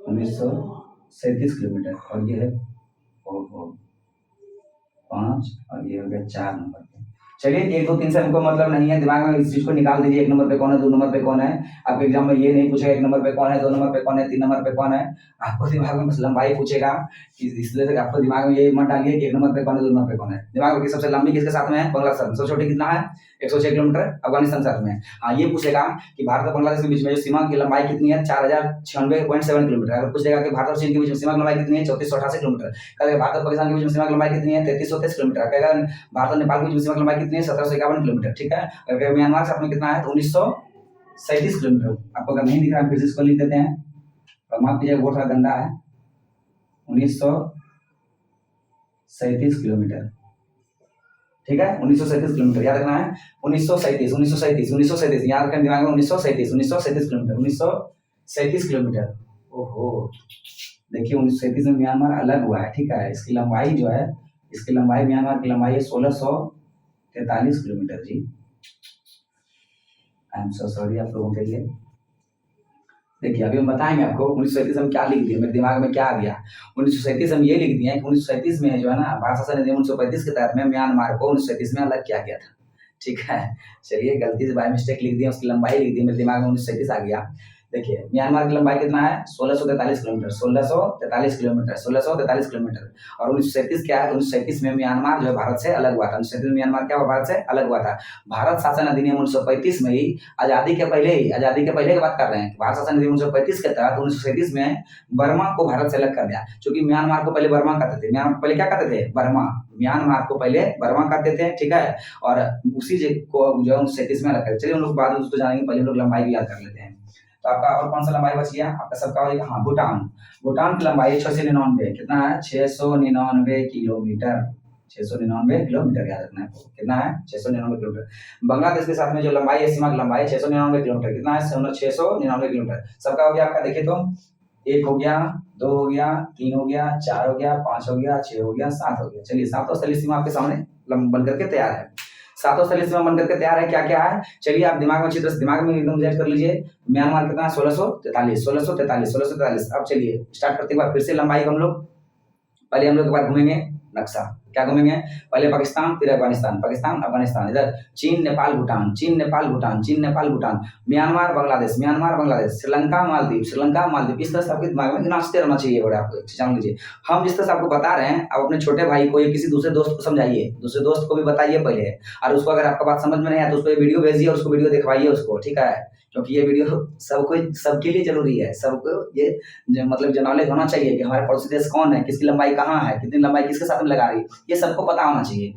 1937 किलोमीटर। और ये है 5, और ये हो गया 4 नंबर पे। चलिए 1 2 3 से हमको मतलब नहीं है, दिमाग में इस चीज को निकाल दीजिए। 1 नंबर पे कौन है, 2 नंबर पे कौन है। आपके एग्जाम में ये नहीं पूछेगा 1 नंबर पे कौन है, 2 नंबर पे कौन है, 3 नंबर पे कौन है। आपको दिमाग में बस लंबाई पूछेगा, इसलिए आपको दिमाग में ये मत डालिए कि 1 नंबर पे कौन है, 2 नंबर पे कौन है। दिमाग में सबसे लंबी किसके साथ में है, बांग्लादेश। सबसे छोटी कितना है, 106 किलोमीटर, अफगानिस्तान साथ में। हाँ, ये पूछेगा कि भारत और बांग्लादेश के बीच में जो सीमा की लंबाई कितनी है, 4096.7 किलोमीटर। अगर पूछेगा कि भारत और चीन के बीच में सीमा की लंबाई कितनी है, 3488 किलोमीटर। कहेगा भारत और पाकिस्तान के बीच में सीमा की लंबाई कितनी है, 3323 किलोमीटर। कहेगा भारत और नेपाल के बीच में सीमा की लंबाई कितनी है, 1751 किलोमीटर। ठीक है। अगर म्यांमार के साथ में कितना है, तो 1937 किलोमीटर। आपको अगर नहीं दिख रहा है, फिर से इसको लिख देते हैं, और माफ कीजिएगा वो थोड़ा गंदा है, 1937 किलोमीटर। ठीक है, 1937 किलोमीटर याद रखना है। 1937 याद रखें दिमाग में, 1937 किलोमीटर, 1937 किलोमीटर। ओहो, देखिए 1937 में म्यांमार अलग हुआ है। ठीक है, इसकी लंबाई जो है, इसकी लंबाई, म्यांमार की लंबाई है 1643 किलोमीटर। जी आई एम सो सॉरी आप लोगों के लिए। देखिए अभी हम बताएंगे आपको 1937 हम क्या लिख दिए, मेरे दिमाग में क्या आ गया। 1937 हम ये लिख दिए कि 1937 में जो है ना, भारत शासन अधिनियम 1935 के तहत में म्यांमार को 1937 में अलग किया गया था। ठीक है, चलिए गलती से बाय मिस्टेक लिख दिया, उसकी लंबाई लिख दी, मेरे दिमाग में 1937 आ गया। देखिए म्यांमार की लंबाई कितना है, 1643 किलोमीटर, 1643 किलोमीटर, 1643 किलोमीटर। और 1937 क्या है, 1937 में म्यांमार जो है भारत से अलग हुआ था। 1937 में म्यांमार क्या हुआ, भारत से अलग हुआ था। भारत शासन अधिनियम 1935 में ही, आजादी के पहले ही, आजादी के पहले की बात कर रहे हैं, भारत शासन अधिनियम 1935 के तहत 1937 में बर्मा को भारत से अलग कर दिया। क्योंकि म्यांमार को पहले बर्मा कहते थे, म्यांमार को पहले क्या कहते थे, बर्मा। म्यांमार को पहले बर्मा कहते थे। ठीक है, और उसी को जो है 1937 में अलग कर। चलिए हम लोग बाद में उसको जानेंगे, पहले हम लोग लंबाई भी याद कर लेते हैं। तो आपका और कौन सा लंबाई बच गया, आपका सबका हो जाएगा, हाँ भूटान। भूटान की लंबाई 699, कितना है, 699 किलोमीटर, 699 किलोमीटर याद रखना है। कितना है, 699 किलोमीटर। बांग्लादेश के साथ में जो लंबाई है, सीमा की लंबाई 699 किलोमीटर, कितना है, 699 किलोमीटर। सबका हो गया आपका। देखिए तो 1 हो गया, 2 हो गया, 3 हो गया, 4 हो गया, 5 हो गया, 6 हो गया, 7 हो गया। चलिए 7 स्थलीय सीमा आपके सामने बन करके तैयार है। 7 स्थलीय सीमा बन करके तैयार है। क्या क्या है, चलिए आप दिमाग में अच्छी तरह से दिमाग में एकदम जज कर लीजिए। म्यांमार कितना है, 1643। अब चलिए स्टार्ट करते हैं, फिर से लंबाई हम लोग, पहले हम लोग एक बार घूमेंगे नक्शा। क्या घूमेंगे, पहले पाकिस्तान, फिर अफगानिस्तान, पाकिस्तान अफगानिस्तान, इधर चीन नेपाल भूटान, चीन नेपाल भूटान, चीन नेपाल भूटान, म्यांमार बांग्लादेश, म्यांमार बांग्लादेश, श्रीलंका मालदीव, श्रीलंका मालदीव। इस तरह से आपके दिमाग में नाचते रहना चाहिए। बड़े आपको जान लीजिए, हम जिस तरह से आपको बता रहे हैं, आप अपने छोटे भाई को या किसी दूसरे दोस्त को समझाइए, दूसरे दोस्त को भी बताइए पहले, और उसको अगर आपका बात समझ में नहीं आया तो उसको वीडियो भेजिए और उसको वीडियो दिखवाइए उसको। ठीक है, क्योंकि ये वीडियो सबको, सबके लिए जरूरी है। सबको ये मतलब जो नॉलेज होना चाहिए कि हमारे पड़ोसी देश कौन है, किसकी लंबाई कहाँ है, कितनी लंबाई किसके साथ में लगा रही है, ये सबको पता होना चाहिए।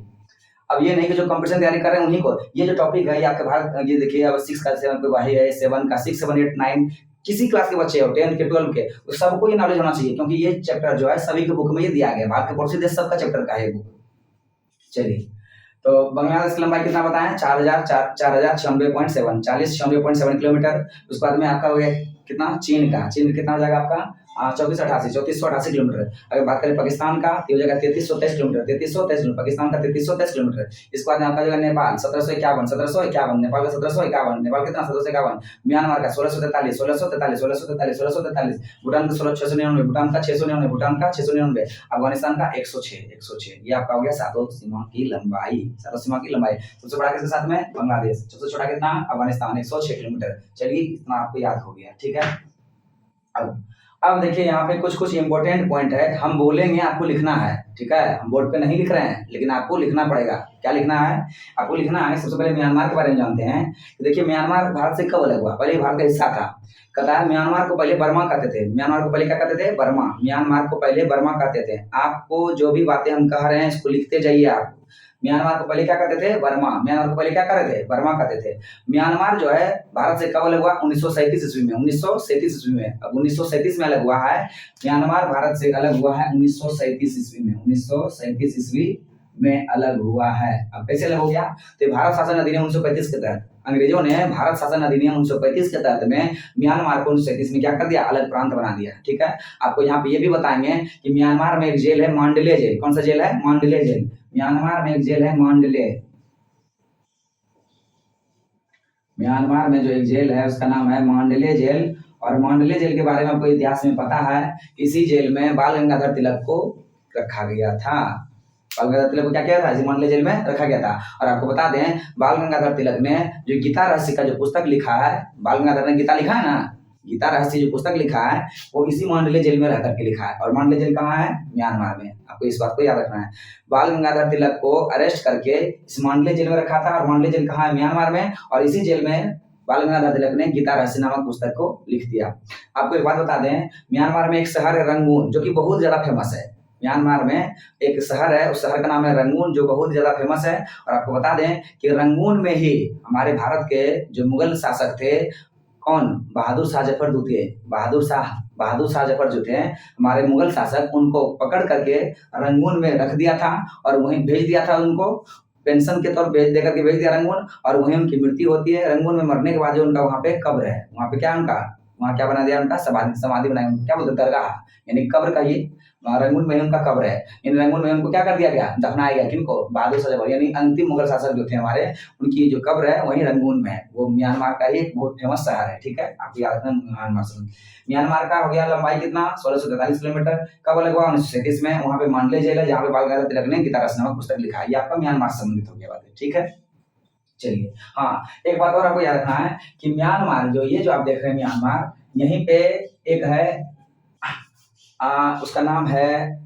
अब ये नहीं कि जो कंपटीशन तैयारी कर रहे हैं उन्हीं को, ये जो टॉपिक है ये आपके भारत, ये देखिए अब 6 का 7 का है, 7 का 6 7 8 9 किसी क्लास के बच्चे हो, 10 के 12 के, सबको ये नॉलेज होना चाहिए। क्योंकि ये चैप्टर जो है सभी के बुक में ये दिया गया है, भारत के पड़ोसी देश सबका चैप्टर का है बुक। चलिए तो बांग्लादेश की लंबाई कितना बताएं, 4096.7, 4096.7 किलोमीटर। उसके बाद में आपका हो गया कितना, चीन का, चीन कितना हो जाएगा आपका, 3488 किलोमीटर। अगर बात करें पाकिस्तान का तो हो जाएगा 3323 किलोमीटर, 3323 किलोमीटर, पाकिस्तान का 3323 किलोमीटर। इसके बाद आपका जाएगा नेपाल 1751, नेपाल का 1751, नेपाल कितना 1751, म्यांमार का 1643, भूटान का 699, भूटान का 699, भूटान का 699, अफगानिस्तान का 106। ये आपका हो गया 7 सीमा की लंबाई, 7 सीमा की लंबाई। सबसे बड़ा किसके साथ में, बांग्लादेश। सबसे छोटा कितना, अफगानिस्तान 106 किलोमीटर। चलिए इतना आपको याद हो गया। ठीक है, अब देखिए यहाँ पे कुछ कुछ इंपॉर्टेंट पॉइंट है, हम बोलेंगे आपको लिखना है। ठीक है, हम बोर्ड पे नहीं लिख रहे हैं, लेकिन आपको लिखना पड़ेगा। क्या लिखना है, आपको लिखना है। सबसे पहले म्यांमार के बारे में जानते हैं। देखिए म्यांमार भारत से कब अलग हुआ, पहले भारत का हिस्सा था। कहता है म्यांमार को पहले बर्मा कहते थे, म्यांमार को पहले क्या कहते थे, बर्मा। म्यांमार को पहले बर्मा कहते थे। आपको जो भी बातें हम कह रहे हैं इसको लिखते जाइए आप। म्यांमार को पहले क्या कहते थे, बर्मा। म्यांमार को पहले क्या कर रहे थे, बर्मा कहते थे। म्यांमार जो है भारत से कब अलग हुआ, 1937 ईस्वी में, 1937 ईस्वी में। अब 1937 में अलग हुआ है, म्यांमार भारत से अलग हुआ है 1937 ईस्वी में, 1937 ईस्वी में अलग हुआ है। अब कैसे अलग हो गया, तो भारत शासन अधिनियम 1935 के तहत, अंग्रेजों ने भारत शासन अधिनियम 1935 के तहत में म्यांमार को 1937 में क्या कर दिया, अलग प्रांत बना दिया। ठीक है, आपको यहाँ पे ये भी बताएंगे कि म्यांमार में एक जेल है, मांडले जेल। कौन सा जेल है, मांडले जेल। म्यांमार में एक जेल है, मांडले। म्यांमार में जो एक जेल है उसका नाम है मांडले जेल। और मांडले जेल के बारे में आपको इतिहास में पता है, इसी जेल में बाल गंगाधर तिलक को रखा गया था। बाल गंगाधर तिलक को क्या किया था, इसी मांडले जेल में रखा गया था। और आपको बता दें, बाल गंगाधर तिलक ने जो गीता रहस्य का जो पुस्तक लिखा है, बाल गंगाधर ने गीता लिखा है ना, गीता रहस्य जो पुस्तक लिखा है वो इसी मांडले जेल में रह करके लिखा है। और मांडले जेल कहाँ है, म्यांमार में। आपको इस बात को याद रखना है। बाल गंगाधर तिलक को अरेस्ट करके इस मांडले जेल में रखा था, और मांडले जेल कहाँ है, म्यांमार में। और इसी जेल में बाल गंगाधर तिलक ने गीता रहस्य नामक पुस्तक को लिख दिया। आपको एक बात बता दें, म्यांमार में एक शहर है रंगून, जो कि बहुत ज्यादा फेमस है। म्यांमार में एक शहर है, उस शहर का नाम है रंगून, जो बहुत ज्यादा फेमस है। और आपको बता दें कि रंगून में ही हमारे भारत के जो मुगल शासक थे, कौन, बहादुर शाह जफर द्वितीय, बहादुर शाह जफर जो थे हमारे मुगल शासक, उनको पकड़ करके रंगून में रख दिया था और वहीं भेज दिया था। उनको पेंशन के तौर पे दे करके भेज दिया रंगून, और वहीं उनकी मृत्यु होती है। रंगून में मरने के बाद जो उनका वहाँ पे कब्र है, वहाँ पे क्या उनका, वहाँ क्या बना दिया, उनका समाधि बनाई, क्या बोलते हैं, दरगाह, यानी कब्र का ही रंगून में उनका कब्र है। इन रंगून में उनको क्या कर दिया गया, दफनाया गया। किनको, बहादुर शाह जफर, यानी अंतिम मुगल शासक जो थे हमारे, उनकी जो कब्र है वही रंगून में है। वो म्यांमार का ही एक बहुत फेमस शहर है। ठीक है, आपको याद रखना म्यांमार से। म्यांमार का हो गया लंबाई कितना, 1643 किलोमीटर। कब अलग हुआ, 1937 में। वहाँ पे मांडले जेल है, जहाँ पे बाल गंगाधर तिलक ने गीता रहस्य नामक पुस्तक लिखा है। ये आपका म्यांमार से संबंधित हो गया बात है। ठीक है, चलिए। हाँ, एक बात और आपको याद रखना है कि म्यांमार जो ये जो आप देख रहे हैं म्यांमार, यहीं पे एक है उसका नाम है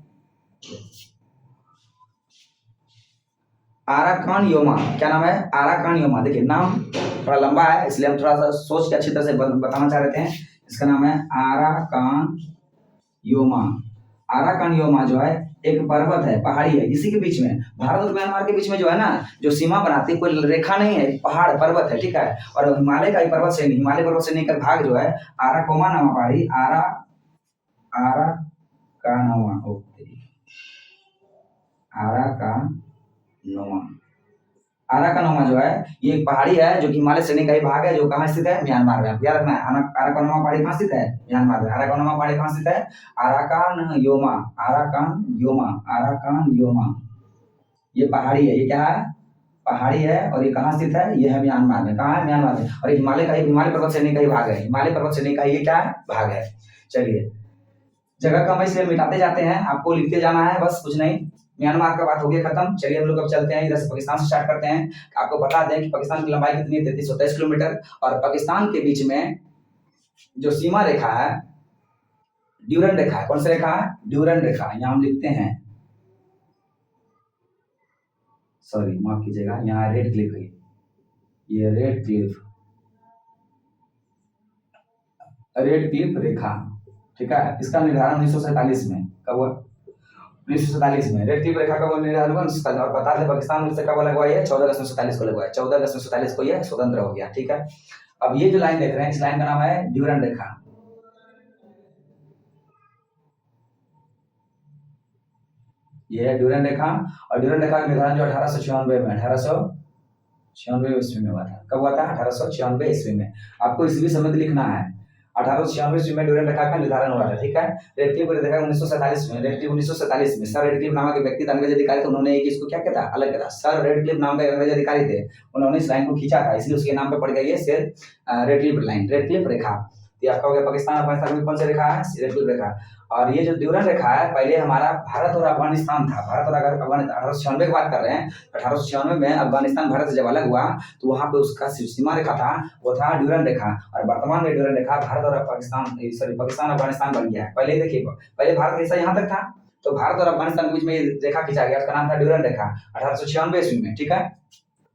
आराकान योमा। क्या नाम है, आराकान योमा। देखिए नाम थोड़ा लंबा है, इसलिए हम थोड़ा सा सोच के अच्छी तरह से बताना चाह रहे थे। इसका नाम है आराकान योमा। आराकान योमा जो है एक पर्वत है, पहाड़ी है, इसी के बीच में, भारत और म्यांमार के बीच में जो है ना, जो सीमा बनाती है, कोई रेखा नहीं है, पहाड़ पर्वत है। ठीक है, और हिमालय का पर्वत से, हिमालय पर्वत से निकल भाग जो है आराकोमा नामा पहाड़ी, आराकानोमा, आराकानोमा जो है ये एक पहाड़ी है, जो कि हिमालय श्रेणी का ही भाग है, जो कहाँ स्थित है, म्यांमार में। याद रखना है, आराकानोमा पहाड़ी कहाँ स्थित है, म्यांमार में। आराकानोमा पहाड़ी कहाँ स्थित है, आराकान योमा, आराकान योमा ये पहाड़ी है। ये क्या है, पहाड़ी है, और ये कहाँ स्थित है, ये है म्यांमार में। कहाँ है, म्यांमार में। और हिमालय का ही, हिमालय पर्वत श्रेणी का ही भाग है, हिमालय पर्वत श्रेणी का ये क्या है, भाग है। चलिए, जगह का हम इसलिए मिटाते जाते हैं, आपको लिखते जाना है, बस कुछ नहीं। म्यांमार का बात हो गया खत्म। चलिए हम लोग अब चलते हैं इधर से, पाकिस्तान से स्टार्ट करते हैं। आपको बता दें कि पाकिस्तान की लंबाई कितनी है, 3323 किलोमीटर। और पाकिस्तान के बीच में जो सीमा रेखा है, ड्यूरन रेखा है। कौन सी रेखा है, ड्यूरन रेखा। यहाँ हम लिखते हैं, सॉरी माफ कीजिएगा, यहाँ रेड क्लिफ है, ये रेड क्लिफ रेखा। ठीक है, इसका निर्धारण 1947 में कब हुआ, 1947 में। रेड क्लिफ रेखा का निर्धारण हुआ 1947। और बता दें पाकिस्तान से कब लगवाई है, 14 अगस्त 1947 को लगवाया, 14 अगस्त 1947 को यह स्वतंत्र हो गया। ठीक है, अब ये जो लाइन देख रहे हैं, इस लाइन का नाम है ड्यूरन रेखा। ये है ड्यूरन रेखा। और ड्यूरन रेखा का निर्धारण जो 1896 में, 1896 ईस्वी में हुआ था। कब हुआ था, 1896 ईस्वी में। आपको ईस्वी समेत लिखना है। 1896 ईस्वी में ड्यूरन रेखा का निर्धारण हुआ था। ठीक है, रेड क्लिफ रेखा 1947 में, रेड क्लिफ 1947 में। सर रेड क्लिफ नामक व्यक्ति अंग्रेज अधिकारी थे, उन्होंने एक इसको क्या किया था, अलग किया था। सर रेड क्लिफ नाम के अंग्रेज अधिकारी थे, उन्होंने इस लाइन को खींचा था, इसलिए उसके नाम पे पड़ गया ये sir Radcliffe line, Radcliffe रेखा। ये आपका हो गया पाकिस्तान, अफगानिस्तान में कौन सी रेखा है, रेड क्लिफ रेखा। और ये जो ड्यूरन रेखा है, पहले हमारा भारत और अफगानिस्तान था। भारत और अफगानिस्तान 1896 की बात कर रहे हैं। 1896 में अफगानिस्तान भारत से जब अलग हुआ, तो वहां पे उसका सीमा रेखा था, वो था ड्यूरन रेखा। और वर्तमान में ड्यूरन रेखा भारत और पाकिस्तान, सॉरी पाकिस्तान अफगानिस्तान बन गया है। पहले देखिए, पहले भारत का हिस्सा यहाँ तक था, तो भारत और अफगानिस्तान के बीच में ये रेखा खींचा गया, उसका नाम था ड्यूरन रेखा, 1896 ईस्वी में। ठीक है,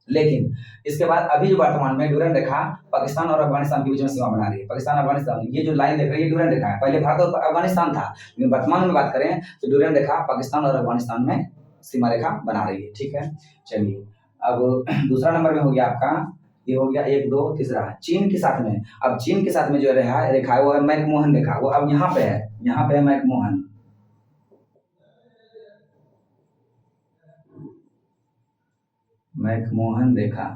लेकिन इसके बाद अभी जो वर्तमान में ड्यूरन रेखा पाकिस्तान और अफगानिस्तान के बीच में सीमा बना रही है। पाकिस्तान अफगानिस्तान, ये जो लाइन देख रहे हैं, ये ड्यूरन रेखा है। पहले भारत और अफगानिस्तान था, लेकिन वर्तमान में बात करें तो ड्यूरन रेखा पाकिस्तान और अफगानिस्तान में सीमा रेखा बना रही है। ठीक है, चलिए अब दूसरा नंबर में हो गया आपका, ये हो गया 1 2 तीसरा चीन के साथ में। अब चीन के साथ में जो रेखा है वो है मैकमोहन रेखा। वो अब यहाँ पे है, यहाँ पे है मैकमोहन रेखा।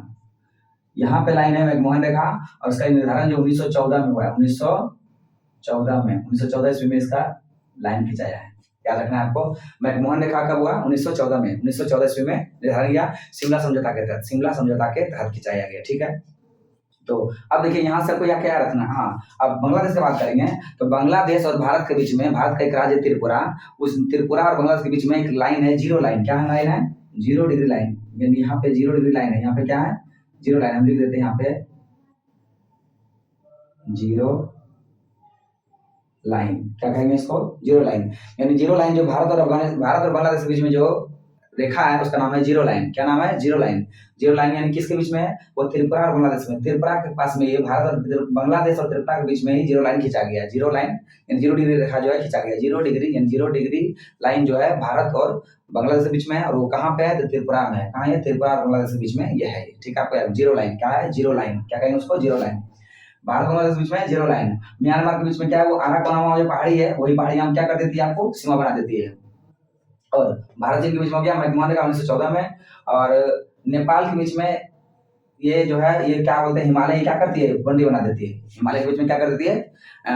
यहाँ पे लाइन है मैकमोहन रेखा, और उसका निर्धारण जो 1914 में हुआ है, 1914 ईस्वी में इसका लाइन खिंचाया है। याद रखना है आपको, मैकमोहन रेखा कब हुआ, 1914 में, 1914 ईस्वी में निर्धारण किया, शिमला समझौता के तहत, शिमला समझौता के तहत खिंचाया गया। ठीक है, तो अब देखिए यहाँ से आपको यहाँ क्या रखना है। हाँ, अब बांग्लादेश की बात करेंगे तो बांग्लादेश और भारत के बीच में, भारत का एक राज्य त्रिपुरा, उस त्रिपुरा और बांग्लादेश के बीच में एक लाइन है, जीरो लाइन। क्या है लाइन है? 0 डिग्री लाइन। यानी यहाँ पे 0 डिग्री लाइन है, यहाँ पे क्या है? 0 लाइन। हम लिख देते हैं यहाँ पे 0 लाइन। क्या कहेंगे इसको? 0 लाइन। यानी 0 लाइन जो भारत और बांग्लादेश के बीच में जो रेखा है उसका नाम है 0 लाइन। क्या नाम है? 0 लाइन। 0 लाइन यानी किसके बीच में है? वो त्रिपुरा और बांग्लादेश में। त्रिपुरा के पास में ये भारत और बांग्लादेश और त्रिपुरा के बीच में ही 0 लाइन खींचा गया है। 0 लाइन यानी 0 डिग्री रेखा जो है खींचा गया। 0 डिग्री यानी 0 डिग्री लाइन जो है भारत और बांग्लादेश के बीच में है, और वो कहाँ पे है? तो त्रिपुरा में है। कहाँ है? त्रिपुरा और बांग्लादेश के बीच में ये है। ठीक है, आपको 0 लाइन क्या है? 0 लाइन। क्या कहेंगे उसको? 0 लाइन। भारत बांग्लादेश के बीच में 0 लाइन। म्यांमार के बीच में क्या है? वो अराकोनम जो पहाड़ी है, वही पहाड़ी हम क्या कर देती है? आपको सीमा बना देती है। और भारत चीन के बीच में हो गया मैकमोहन का 1914 में। और नेपाल के बीच में ये जो है ये क्या बोलते हैं, हिमालय क्या करती है? बंडी बना देती है। हिमालय के बीच में क्या कर देती है?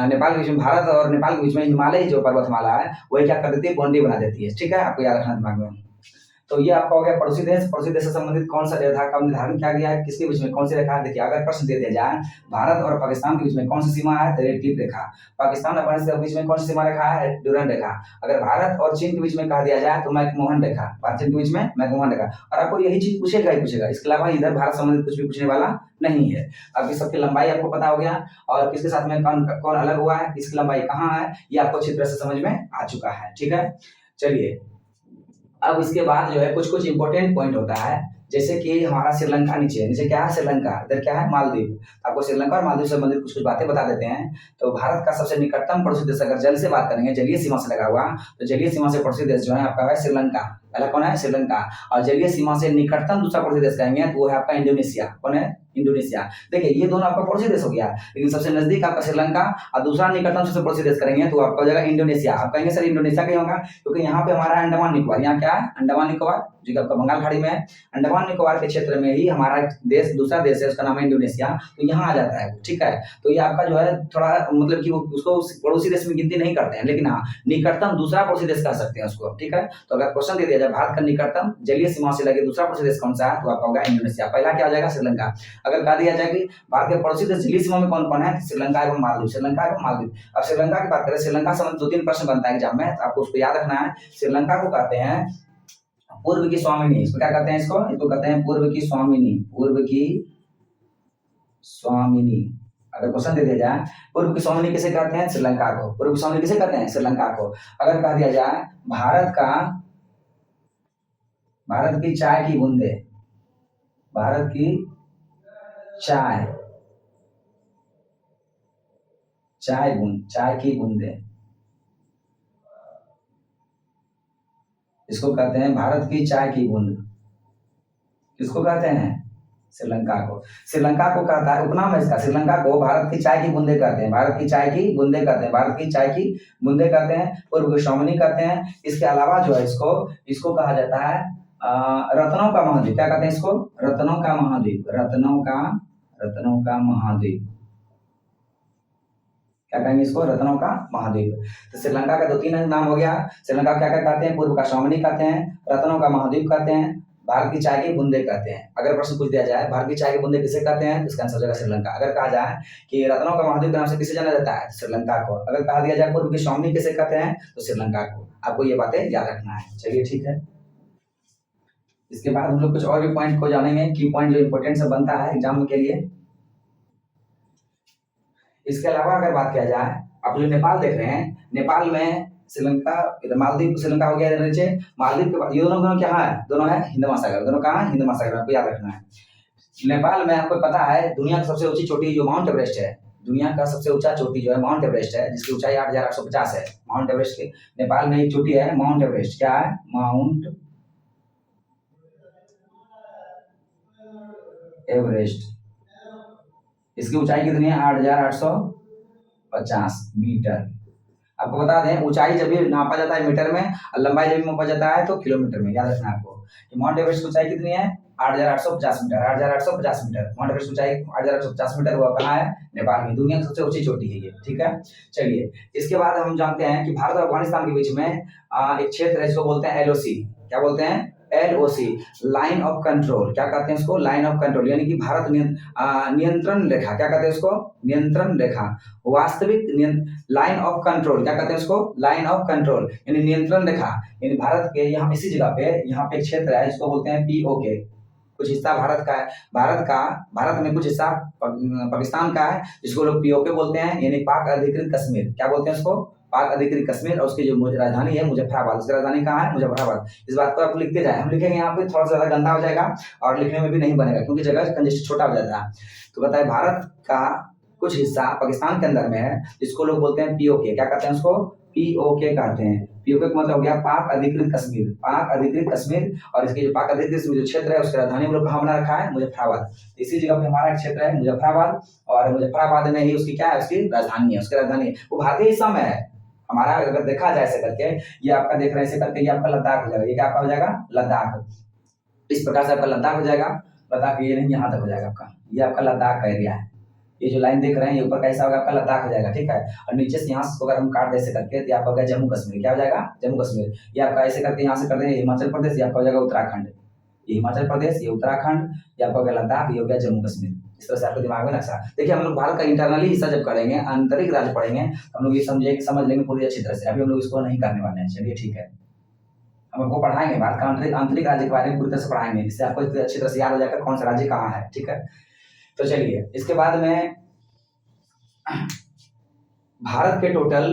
नेपाल के बीच में, भारत और नेपाल के बीच में हिमालय जो पर्वतमाला है वही क्या कर देती है? बंडी बना देती है। ठीक है, आपको याद रखना दिमाग में। तो ये आपका हो गया पड़ोसी देश। पड़ोसी देश से संबंधित कौन सा रेखा का निर्धारण किया गया है? किसके बीच में कौन सी रेखा है? देखिए, अगर प्रश्न दे दिया जाए भारत और पाकिस्तान के बीच में कौन सी सीमा है? तो रेड क्लिफ रेखा। पाकिस्तान और अफगानिस्तान के बीच में कौन सी सीमा रेखा है? ड्यूरंड रेखा। अगर भारत और चीन के बीच में कहा दिया जाए तो मैकमोहन रेखा। भारत चीन के बीच में मैकमोहन रेखा। और आपको यही चीज पूछेगा ही पूछेगा, इसके अलावा इधर भारत संबंधित कुछ भी पूछने वाला नहीं है। अब इस सबकी लंबाई आपको पता हो गया, और किसके साथ में कौन कौन अलग हुआ है, इसकी लंबाई कहाँ है, ये आपको अच्छी तरह से समझ में आ चुका है। ठीक है, चलिए अब इसके बाद जो है कुछ कुछ इंपॉर्टेंट पॉइंट होता है, जैसे कि हमारा श्रीलंका नीचे नीचे क्या है? श्रीलंका। इधर क्या है? मालदीव। आपको श्रीलंका और मालदीव से संबंधित कुछ कुछ बातें बता देते हैं। तो भारत का सबसे निकटतम पड़ोसी देश, अगर जल से बात करेंगे, जलीय सीमा से लगा हुआ, तो जलीय सीमा से पड़ोसी देश जो है आपका है श्रीलंका। पहला कौन है? श्रीलंका। और जलीय सीमा से निकटतम दूसरा पड़ोसी देश कहेंगे तो वो है आपका इंडोनेशिया। कौन है? इंडोनेशिया। देखिए ये दोनों आपका पड़ोसी देश हो गया, लेकिन सबसे नजदीक आपका श्रीलंका और दूसरा निकटतम सबसे पड़ोसी देश करेंगे तो आपका हो जाएगा इंडोनेशिया। आप कहेंगे सर इंडोनेशिया क्यों होगा? क्योंकि यहाँ पे हमारा अंडमान निकोबार, यहाँ क्या है? अंडमान निकोबार, जो कि आपका बंगाल खाड़ी में है। अंडमान निकोबार के क्षेत्र में ही हमारा देश, दूसरा देश है, उसका नाम है इंडोनेशिया। तो यहाँ आ जाता है। ठीक है, तो ये आपका जो है थोड़ा मतलब कि उसको पड़ोसी देश में गिनती नहीं करते हैं, लेकिन हाँ निकटतम दूसरा पड़ोसी देश कह सकते हैं उसको। ठीक है, तो अगर क्वेश्चन दे दिया जाए भारत का निकटतम जलीय सीमा से लगे दूसरा पड़ोसी देश कौन सा है, तो आपका होगा इंडोनेशिया। पहला क्या हो जाएगा? श्रीलंका। अगर कहा दिया जाए कि भारत के पड़ोसी देश जलीय सीमा में कौन कौन है, श्रीलंका एवं मालदीव। श्रीलंका एवं मालदीव। अब श्रीलंका की बात करें, श्रीलंका से 2-3 प्रश्न बनता है एग्जाम में, तो आपको उसको याद रखना है। श्रीलंका को कहते हैं पूर्व की स्वामिनी। इसको क्या कहते हैं? इसको कहते हैं पूर्व की स्वामिनी। पूर्व की स्वामिनी। अगर क्वेश्चन दे दिया जाए पूर्व की स्वामिनी किसे कहते हैं? श्रीलंका को। पूर्व की स्वामिनी किसे कहते हैं? श्रीलंका को। अगर कहा दिया जाए भारत की चाय की बूंदे, भारत की चाय की बूंदे, इसको कहते हैं भारत की चाय की बूंद। किसको कहते हैं? श्रीलंका को। श्रीलंका को कहता है, उपनाम है इसका, श्रीलंका को भारत की चाय की बूंदे कहते हैं। भारत की चाय की बूंदे कहते हैं। भारत की चाय की बूंदे कहते हैं, पूर्व की स्वामिनी कहते हैं। इसके अलावा जो है इसको कहा जाता है रत्नों का महाद्वीप। क्या कहते हैं इसको? रत्नों का महाद्वीप। रत्नों का महाद्वीप। क्या कहेंगे इसको? रत्नों का महाद्वीप। तो श्रीलंका का 2-3 नाम हो गया। श्रीलंका क्या क्या कहते हैं? पूर्व का स्वामिनी कहते हैं, रत्नों का महाद्वीप कहते हैं, भारत की चाय की बूंदे कहते हैं। अगर प्रश्न पूछ दिया जाए भारत की चाय की बूंदे किसे कहते हैं, इसका आंसर हो जाएगा श्रीलंका। अगर कहा जाए कि रत्नों का महाद्वीप के नाम से किसे जाना जाता है? श्रीलंका को। अगर कहा दिया जाए पूर्व की स्वामिनी किसे कहते हैं, तो श्रीलंका को। आपको ये बातें याद रखना है। चलिए ठीक है, इसके बाद हम लोग कुछ और भी पॉइंट को जानेंगे, की पॉइंट जो इंपोर्टेंट से बनता है एग्जाम के लिए। इसके अलावा अगर बात किया जाए, आप जो नेपाल देख रहे हैं, नेपाल में श्रीलंका, इधर मालदीव, श्रीलंका हो गया इधर नीचे। मालदीव के बाद ये दोनों क्या है? दोनों है हिंद महासागर। दोनों कहाँ है? हिंद महासागर। आपको याद रखना है। नेपाल में आपको पता है दुनिया की सबसे ऊंची चोटी जो माउंट एवरेस्ट है, दुनिया का सबसे ऊंचा चोटी जो है माउंट एवरेस्ट है, जिसकी ऊंचाई 8,850 है। माउंट एवरेस्ट के नेपाल में एक चोटी है माउंट एवरेस्ट। क्या है? Mount Everest. इसकी ऊंचाई कितनी है? 8,850 मीटर। आपको बता दें ऊंचाई जब भी नापा जाता है मीटर में, और लंबाई जब भी मापा जाता है तो किलोमीटर में। याद रखना आपको कि माउंट एवरेस्ट की ऊंचाई कितनी है? 8,850 मीटर। 8,850 मीटर माउंट एवरेस्ट की ऊंचाई 8,850 मीटर। वो कहाँ है? नेपाल में। दुनिया की सबसे ऊंची चोटी है ये। ठीक है, चलिए इसके बाद हम जानते हैं कि भारत और अफगानिस्तान के बीच में एक क्षेत्र है जिसको बोलते हैं LOC। क्या बोलते हैं? LOC, line of control. क्या कहते हैं इसको? लाइन ऑफ कंट्रोल, यानी कि भारत नियंत्रण रेखा। क्या कहते हैं इसको? नियंत्रण रेखा। वास्तविक लाइन ऑफ कंट्रोल, क्या कहते हैं उसको? लाइन ऑफ कंट्रोल यानी नियंत्रण रेखा। यानी भारत के यहाँ इसी जगह पे यहाँ पे क्षेत्र है, इसको बोलते हैं POK। कुछ हिस्सा भारत का है, भारत में कुछ हिस्सा पाकिस्तान का है, जिसको लोग POK बोलते हैं, यानी पाक अधिकृत कश्मीर। क्या बोलते हैं इसको? पाक अधिकृत कश्मीर। और उसकी जो राजधानी है मुजफ्फराबाद। उसकी राजधानी कहाँ है? मुजफ्फराबाद। इस बात को आप लिखते जाए, हम लिखेंगे यहाँ पे थोड़ा सा ज्यादा गंदा हो जाएगा और लिखने में भी नहीं बनेगा, क्योंकि जगह कंजेस्ट छोटा हो जाता है। तो बताए भारत का कुछ हिस्सा पाकिस्तान के अंदर में है, जिसको लोग बोलते हैं POK। क्या कहते हैं उसको? POK कहते हैं। POK का मतलब हो गया पाक अधिकृत कश्मीर। पाक अधिकृत कश्मीर। और इसके जो पाक अधिकृत जो क्षेत्र है उसकी राजधानी हम लोग कहाँ बना रखा है? मुजफ्फराबाद। इसी जगह पे हमारा क्षेत्र है मुजफ्फराबाद, और मुजफ्फराबाद में ही उसकी क्या है? उसकी राजधानी है। उसकी राजधानी वो भारतीय हिस्सा में है हमारा। अगर देखा जाए ऐसे करके, ये आपका देख रहे हैं ऐसे करके, ये आपका लद्दाख हो जाएगा। ये क्या आपका हो जाएगा? लद्दाख। इस प्रकार से आपका लद्दाख हो जाएगा। लद्दाख ये नहीं, यहाँ तक हो जाएगा आपका। ये आपका लद्दाख का एरिया है। ये जो लाइन देख रहे हैं ये ऊपर कैसा होगा? आपका लद्दाख हो जाएगा, ठीक है। और नीचे से यहाँ से अगर हम काट दे ऐसे करके, तो आपका जम्मू कश्मीर। क्या हो जाएगा? जम्मू कश्मीर। ये आपका ऐसे करके यहाँ से कर देंगे हिमाचल प्रदेश, ये आपका हो जाएगा उत्तराखंड। ये हिमाचल प्रदेश, ये उत्तराखंड, ये आपका हो गया लद्दाख, ये हो गया जम्मू कश्मीर। इस तरह से आपके दिमाग में नक्शा। देखिए हम लोग भारत का इंटरनली हिस्सा जब करेंगे, आंतरिक राज्य पढ़ेंगे, हम लोग ये समझ लेंगे पूरी अच्छी तरह से। अभी हम लोग इसको नहीं करने वाले हैं, चलिए ठीक है। हम आपको पढ़ाएंगे भारत का आंतरिक राज्य के बारे में पूरी तरह से पढ़ाएंगे, जिससे आपको अच्छी तरह से याद हो जाएगा कौन सा राज्य कहाँ है, ठीक है। तो चलिए इसके बाद में भारत के टोटल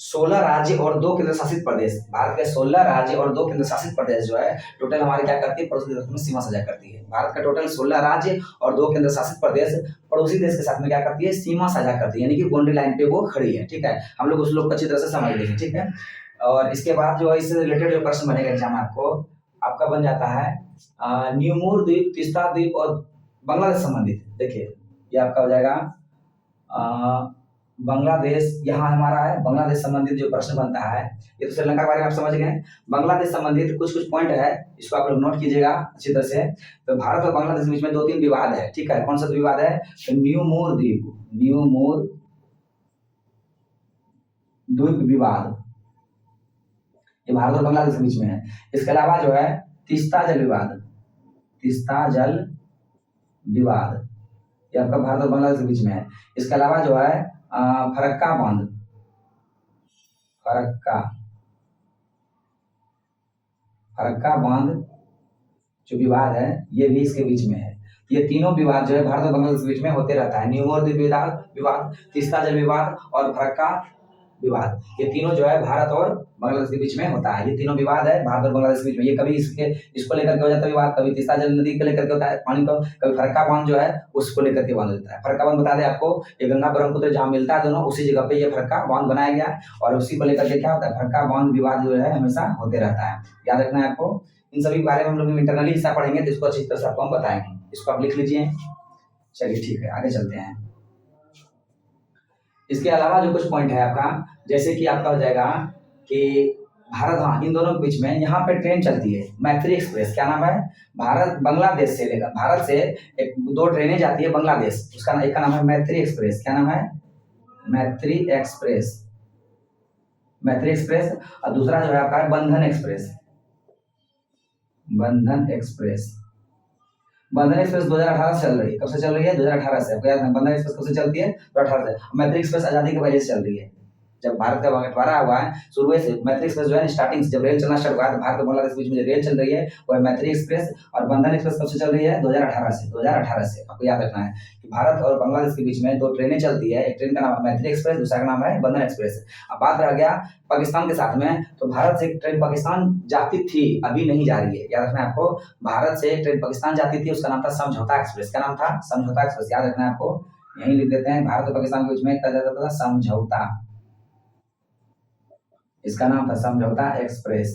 16 राज्य और 2 केंद्र शासित प्रदेश। भारत के 16 राज्य और 2 केंद्र शासित प्रदेश जो है टोटल हमारे क्या करती है? पड़ोसी देश में सीमा साझा करती है। भारत का टोटल 16 राज्य और 2 केंद्र शासित प्रदेश पड़ोसी देश के साथ में क्या करती है? सीमा साझा करती है, यानी कि बाउंड्री लाइन पे वो खड़ी है, ठीक है। हम लोग उस लोग को अच्छी तरह से समझ लेंगे, ठीक है। और इसके बाद जो है इससे रिलेटेड जो प्रश्न बनेगा एग्जाम आपका बन जाता है न्यूमोर द्वीप, तीस्ता द्वीप और बांग्लादेश संबंधित। देखिए ये आपका हो जाएगा बांग्लादेश, यहाँ हमारा है बांग्लादेश संबंधित जो प्रश्न बनता है। ये तो श्रीलंका के बारे में आप समझ गए। बांग्लादेश संबंधित कुछ पॉइंट है, इसको आप लोग नोट कीजिएगा अच्छी तरह से। तो भारत और बांग्लादेश के बीच में 2-3 विवाद है, ठीक है। कौन सा विवाद है? तो न्यूमोर द्वीप विवाद, ये भारत और बांग्लादेश के बीच में है। इसके अलावा जो है तीस्ता जल विवाद, ये आपका भारत और बांग्लादेश के बीच में है। इसके अलावा जो है फरक्का बांध जो विवाद है ये भी इसके बीच में है। ये तीनों विवाद जो है भारत और बांग्लादेश के बीच में होते रहता है। न्यूमोर द्वीप विवाद, तीस्ता जल विवाद और फरक्का विवाद, ये तीनों जो है भारत और बांग्लादेश के बीच में होता है। ये तीनों विवाद है भारत और बांग्लादेश के बीच में। ये कभी इसको लेकर के हो जाता है विवाद, कभी तीस्ता जल नदी को लेकर के होता है पानी को, कभी फरक्का बांध जो है उसको लेकर के बांध होता है। फरक्का बांध बता दें आपको, ये गंगा ब्रह्मपुत्र जहाँ मिलता है दोनों, उसी जगह पे ये फरक्का बांध बनाया गया है। और उसी को लेकर के क्या होता है? फरक्का बांध विवाद जो है हमेशा होते रहता है। याद रखना है आपको। इन सभी के बारे में हम लोग इंटरनली हिस्सा पढ़ेंगे, तो इसको अच्छी तरह से आपको हम बताएंगे। इसको आप लिख लीजिए। चलिए ठीक है, आगे चलते हैं। इसके अलावा जो कुछ पॉइंट है आपका, जैसे कि आपका हो जाएगा कि भारत, हाँ इन दोनों के बीच में यहाँ पे ट्रेन चलती है मैत्री एक्सप्रेस। क्या नाम है? बांग्लादेश से लेकर, भारत से 2 ट्रेनें जाती है बांग्लादेश, उसका एक का नाम है मैत्री एक्सप्रेस। क्या नाम है? मैत्री एक्सप्रेस। और दूसरा जो है आपका है बंधन एक्सप्रेस। बंधन एक्सप्रेस 2018 से चल रही है। कब से चल रही है? 2018 से। आपको याद है बंधन एक्सप्रेस कब से चलती है? 2018 से। मैत्री एक्सप्रेस आजादी की वजह से चल रही है। जब भारत का बंटवारा हुआ है शुरू से, मैत्री एक्सप्रेस जो है स्टार्टिंग जब रेल चलना स्टार्ट हुआ है, तो भारत और बांग्लादेश के बीच में जो रेल चल रही है वो है मैत्री एक्सप्रेस। और बंधन एक्सप्रेस कब से चल रही है? 2018 से। आपको याद रखना है कि भारत और बांग्लादेश के बीच में 2 ट्रेनें चलती है। एक ट्रेन का नाम है मैत्री एक्सप्रेस, दूसरा का नाम है बंधन एक्सप्रेस। अब बात रह गया पाकिस्तान के साथ में, तो भारत से एक ट्रेन पाकिस्तान जाती थी, अभी नहीं जा रही है। याद रखना है आपको, भारत से एक ट्रेन पाकिस्तान जाती थी, उसका नाम था समझौता एक्सप्रेस। क्या नाम था? समझौता एक्सप्रेस। याद रखना है आपको, यही लिख देते हैं। भारत और पाकिस्तान के बीच में कहा जाता था समझौता, इसका नाम था समझौता एक्सप्रेस।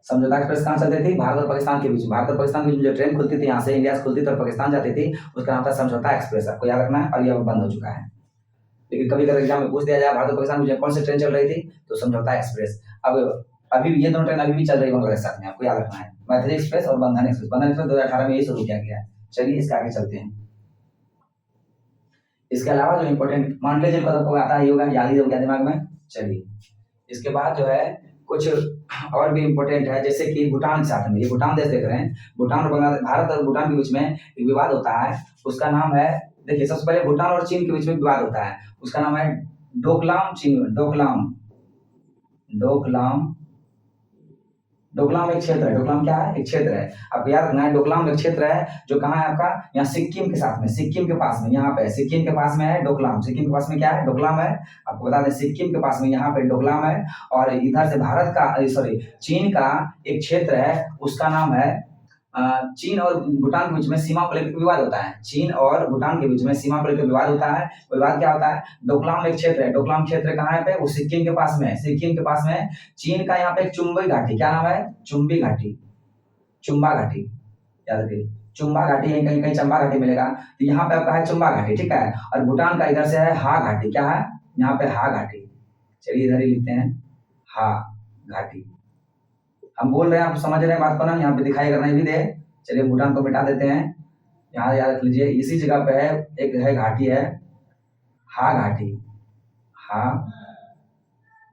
समझौता एक्सप्रेस कहाँ चलती थी? भारत और पाकिस्तान के बीच। भारत और पाकिस्तान के बीच में जो ट्रेन खुलती थी, यहाँ से इंडिया से खुलती थी और पाकिस्तान जाती थी, उसका नाम था समझौता एक्सप्रेस। आपको याद रखना है। और यह बंद हो चुका है। लेकिन कभी कभी एग्जाम में पूछ दिया जाए भारत और पाकिस्तान में कौन सी ट्रेन चल रही थी, तो समझौता एक्सप्रेस। अब अभी ये दोनों ट्रेन अभी भी चल रही है बांग्लादेश साथ में, आपको याद रखना है। मैत्री एक्सप्रेस और बंधन एक्सप्रेस। बंधन एक्सप्रेस 2018 में यही शुरू किया गया है। चलिए इसके आगे चलते हैं। इसके अलावा जो इम्पोर्टेंट मान लीजिए आपको आता ही होगा, याद ही हो गया दिमाग में। चलिए इसके बाद जो है कुछ और भी इम्पोर्टेंट है, जैसे कि भूटान के साथ में, ये भूटान देश देख रहे हैं, भूटान और बांग्लादेश, भारत और भूटान के बीच में एक विवाद होता है, उसका नाम है, देखिए सबसे पहले भूटान और चीन के बीच में विवाद होता है, उसका नाम है डोकलाम चीन, डोकलाम, डोकलाम, डोकलाम एक क्षेत्र है, डोकलाम क्या है, एक क्षेत्र है, आपको याद रखना है, डोकलाम एक क्षेत्र है जो कहाँ है आपका, यहाँ सिक्किम के साथ में, सिक्किम के पास में, यहाँ पे सिक्किम के पास में है डोकलाम, सिक्किम के पास में क्या है, डोकलाम है, आपको बता दें सिक्किम के पास में यहाँ पे डोकलाम है, और इधर से भारत का, सॉरी चीन का एक क्षेत्र है, उसका नाम है चीन और भूटान के बीच में सीमा को लेकर विवाद होता है, चीन और भूटान के बीच में सीमा को लेकर विवाद होता है, विवाद क्या होता है, डोकलाम एक क्षेत्र है, डोकलाम क्षेत्र कहाँ है पे, वो सिक्किम के पास में है, सिक्किम के पास में, चीन का यहाँ पे एक चुंबई घाटी, क्या नाम है, चुंबी घाटी, चुंबा घाटी, याद रखिए चुंबा घाटी है, कहीं कहीं चंबा घाटी मिलेगा, तो यहाँ पे आपका है चुंबा घाटी, ठीक है, और भूटान का इधर से है हा घाटी, क्या है यहाँ पे हा घाटी, चलिए इधर ही लिखते हैं हा घाटी, हम बोल रहे हैं आप समझ रहे हैं बात को ना, यहाँ पे दिखाई करना भी दे, चलिए भूटान को मिटा देते हैं, यहाँ याद रख लीजिए इसी जगह पे है, एक है घाटी है हा घाटी, हा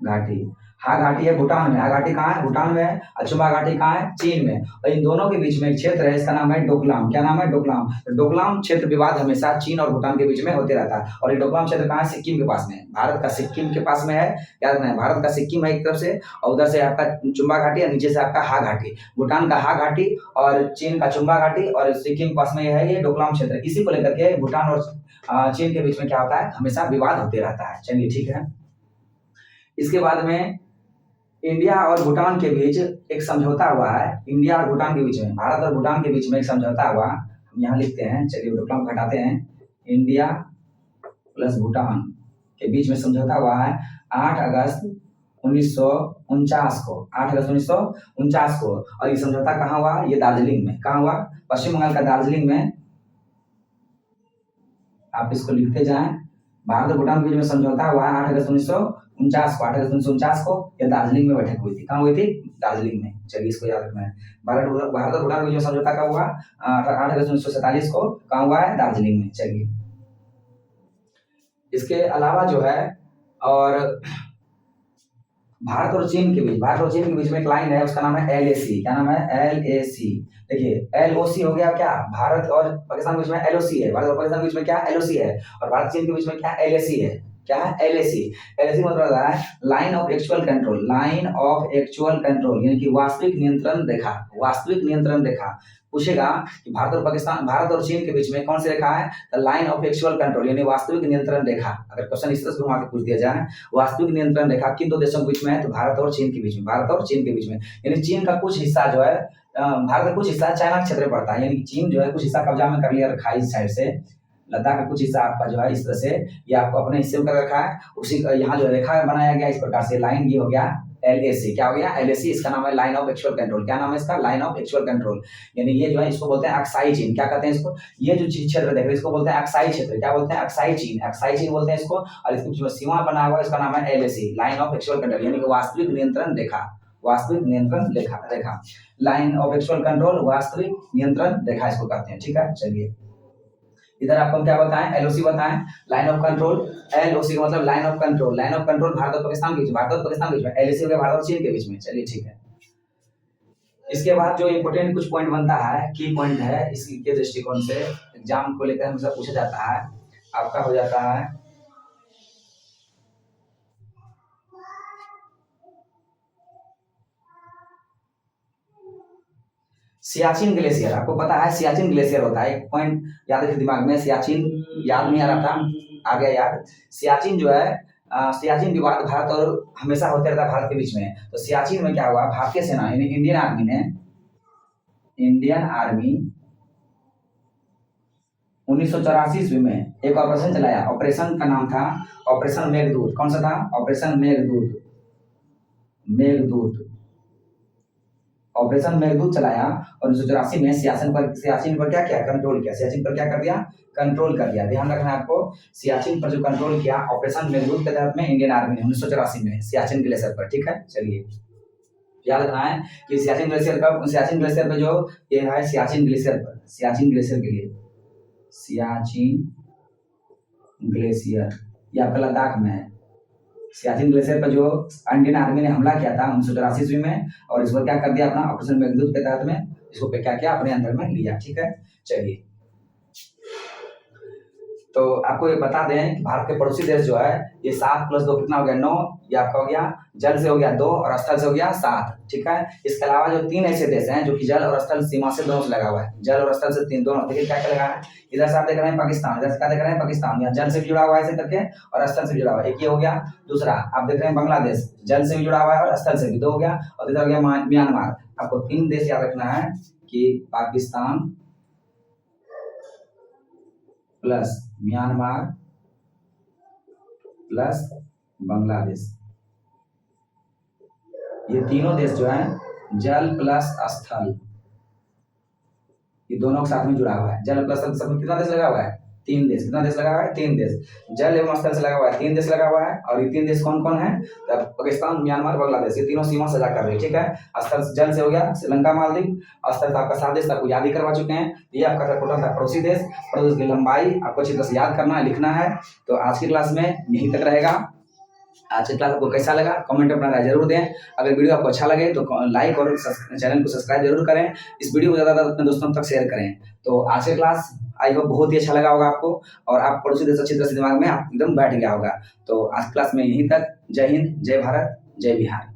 घाटी, हा घाटी है भूटान में, हा घाटी कहाँ है, भूटान में है, और चुंबा घाटी कहाँ है, चीन में, और इन दोनों के बीच में एक क्षेत्र है, इसका नाम है डोकलाम, क्या नाम है, डोकलाम, तो डोकलाम क्षेत्र विवाद हमेशा चीन और भूटान के बीच में होते रहता है, और ये डोकलाम क्षेत्र कहाँ है, सिक्किम के पास में, भारत का सिक्किम के पास में है, याद रखना है भारत का सिक्किम है एक तरफ से, और उधर से आपका चुंबा घाटी, और नीचे से आपका हा घाटी, भूटान का हा घाटी और चीन का चुंबा घाटी, और सिक्किम के पास में है ये डोकलाम क्षेत्र, इसी को लेकर के भूटान और चीन के बीच में क्या होता है, हमेशा विवाद होते रहता है, चलिए ठीक है। इसके बाद में इंडिया और भूटान के बीच एक समझौता हुआ है, इंडिया और भूटान के बीच में, भारत और भूटान के बीच में एक समझौता हुआ, हम यहाँ लिखते हैं, चलिए डोकलाम घटाते हैं, इंडिया प्लस भूटान के बीच में समझौता हुआ है 8 अगस्त 1949 को, 8 अगस्त 1949 को, और ये समझौता कहाँ हुआ, ये दार्जिलिंग में, कहाँ हुआ, पश्चिम बंगाल का दार्जिलिंग में, आप इसको लिखते जाएं, भारत और भूटान के बीच में समझौता हुआ है 8 अगस्त 1949 को, 8 अगस्त 1949 को, यह दार्जिलिंग में बैठक हुई थी, कहाँ हुई थी, दार्जिलिंग में, चलिए इसको याद रखना है, भारत और भूटान के बीच में समझौता कब हुआ, 8 अगस्त 1947 को, कहाँ हुआ है, दार्जिलिंग में, चलिए। इसके अलावा जो है, और भारत और चीन के बीच में एक लाइन है, उसका नाम है LAC, क्या नाम है, LAC, देखिए LOC हो गया, क्या भारत और पाकिस्तान के बीच में LOC है, भारत और पाकिस्तान के बीच में क्या LOC है, और भारत चीन के बीच में क्या LAC है, क्या है LAC मतलब है line of actual control, line of actual control, यानी कि वास्तविक नियंत्रण रेखा, वास्तविक नियंत्रण रेखा, पूछेगा कि भारत और पाकिस्तान, भारत और चीन के बीच में कौन सी रेखा है, the line of actual control, यानी वास्तविक नियंत्रण रेखा, अगर क्वेश्चन इस तरह से घुमा के पूछ दिया जाए, वास्तविक नियंत्रण रेखा किन दो देशों के बीच में है, तो भारत और चीन के बीच में, भारत और चीन के बीच में, यानी चीन का कुछ हिस्सा जो है, भारत का कुछ हिस्सा चाइना क्षेत्र में पड़ता है, यानी चीन जो है कुछ हिस्सा कब्जा में कर लिया रखा है इस साइड से, लद्दाख का कुछ हिस्सा आपका जो है इस तरह से ये आपको अपने हिस्से में कर रखा है, उसी यहाँ जो रेखा बनाया गया इस प्रकार से, लाइन ये हो गया LAC, क्या हो गया LAC, इसका नाम है लाइन ऑफ एक्चुअल कंट्रोल, क्या नाम है इसका, लाइन ऑफ एक्चुअल कंट्रोल, यानी ये जो है इसको बोलते हैं अक्साई चीन, क्या कहते हैं इसको, ये जो क्षेत्र देख रहे हैं इसको बोलते हैं अक्साई क्षेत्र, क्या बोलते हैं, अक्साई चीन बोलते हैं इसको, और इसके बीच में सीमा बना हुआ है, इसका नाम है LAC, line of actual control, यानी कि वास्तविक नियंत्रण रेखा, वास्तविक नियंत्रण रेखा, लाइन ऑफ एक्चुअल कंट्रोल, वास्तविक नियंत्रण रेखा इसको कहते हैं, ठीक है। चलिए इधर आपको क्या बताएं, LOC बताएं, लाइन ऑफ कंट्रोल, LOC का मतलब line of control, line of control Bharat और पाकिस्तान के बीच, भारत और पाकिस्तान के बीच में, LAC हो गया भारत और चीन के बीच में, चलिए ठीक है। इसके बाद जो इंपोर्टेंट कुछ पॉइंट बनता है, की पॉइंट है, इसके दृष्टिकोण से एग्जाम को लेकर हमेशा पूछा जाता है, आपका हो जाता है सियाचिन ग्लेशियर, आपको पता है सियाचिन ग्लेशियर होता है, एक पॉइंट याद रखिए दिमाग में, सियाचिन याद नहीं आ रहा था, आ गया याद, सियाचिन जो है, सियाचिन विवाद भारत और हमेशा होते रहता है भारत के बीच में, तो सियाचिन में क्या हुआ, भारतीय सेना यानी इंडियन आर्मी 1984 ईस्वी में एक ऑपरेशन चलाया, ऑपरेशन का नाम था ऑपरेशन मेघदूत, कौन सा था, ऑपरेशन मेघदूत, ऑपरेशन मेघदूत चलाया, और 1984 में सियाचिन पर क्या किया, कंट्रोल किया, सियाचिन पर क्या कर दिया, कंट्रोल कर दिया, ध्यान रखना आपको, सियाचिन पर जो कंट्रोल किया ऑपरेशन मेघदूत के तहत में इंडियन आर्मी ने 1984 में सियाचिन ग्लेशियर पर, ठीक है। चलिए याद रखना है कि सियाचिन ग्लेशियर पे जो ये है, सियाचिन ग्लेशियर पर, सियाचिन ग्लेशियर के लिए, सियाचिन ग्लेशियर ये आपका लद्दाख में है, सियाचिन ग्लेशियर पर जो इंडियन आर्मी ने हमला किया था 1984 ईस्वी में, और इस पर क्या कर दिया अपना ऑपरेशन मेघदूत के तहत में इसको पे क्या किया अपने अंदर में लिया। ठीक है, चलिए तो आपको ये बता दें कि भारत के पड़ोसी देश जो है ये 7 + 2 कितना हो गया 9, ये आपका हो गया जल से हो गया 2 और स्थल से हो गया 7। ठीक है, इसके अलावा जो 3 ऐसे देश हैं जो कि जल और स्थल सीमा से दोनों से लगा हुआ है, जल और स्थल से 3 दोनों। देखिए क्या क्या लगा है, इधर से आप देख रहे हैं पाकिस्तान, इधर से क्या देख रहे हैं पाकिस्तान, यहाँ जल से भी जुड़ा हुआ है ऐसे करके और स्थल से भी जुड़ा हुआ है, एक ये हो गया। दूसरा आप देख रहे हैं बांग्लादेश, जल से भी जुड़ा हुआ है और स्थल से भी, 2 हो गया। और इधर हो गया म्यांमार। आपको 3 देश याद रखना है कि Pakistan plus Myanmar plus Bangladesh, ये तीनों देश जो है जल प्लस स्थल, ये दोनों के साथ में जुड़ा हुआ है। जल प्लस स्थल में कितना देश लगा हुआ है, 3 देश। कितना देश लगा हुआ है, 3 देश। जल एवं स्थल से लगा हुआ है 3 देश लगा हुआ है, और ये 3 देश कौन कौन है, तो पाकिस्तान, म्यांमार, बांग्लादेश, ये तीनों सीमा सजा कर रही है। ठीक है, स्थल जल से हो गया श्रीलंका, मालदीव, स्थल से आपका 7 देश आपको याद ही करवा चुके हैं। ये आपका टोटल था पड़ोसी देश, पड़ोसी की लंबाई आपको अच्छी तरह से याद करना है, लिखना है। तो आज की क्लास में यहीं तक रहेगा। आज की क्लास आपको कैसा लगा कमेंट में अपना राय जरूर दें। अगर वीडियो आपको अच्छा लगे तो लाइक और चैनल को सब्सक्राइब जरूर करें। इस वीडियो को ज़्यादा अपने दोस्तों तक शेयर करें। तो आज की क्लास आई होप बहुत ही अच्छा लगा होगा आपको, और आप पड़ोसी देश अच्छी तरह से दिमाग में आप एकदम बैठ गया होगा। तो आज क्लास में यहीं तक। जय हिंद, जय भारत, जय बिहार।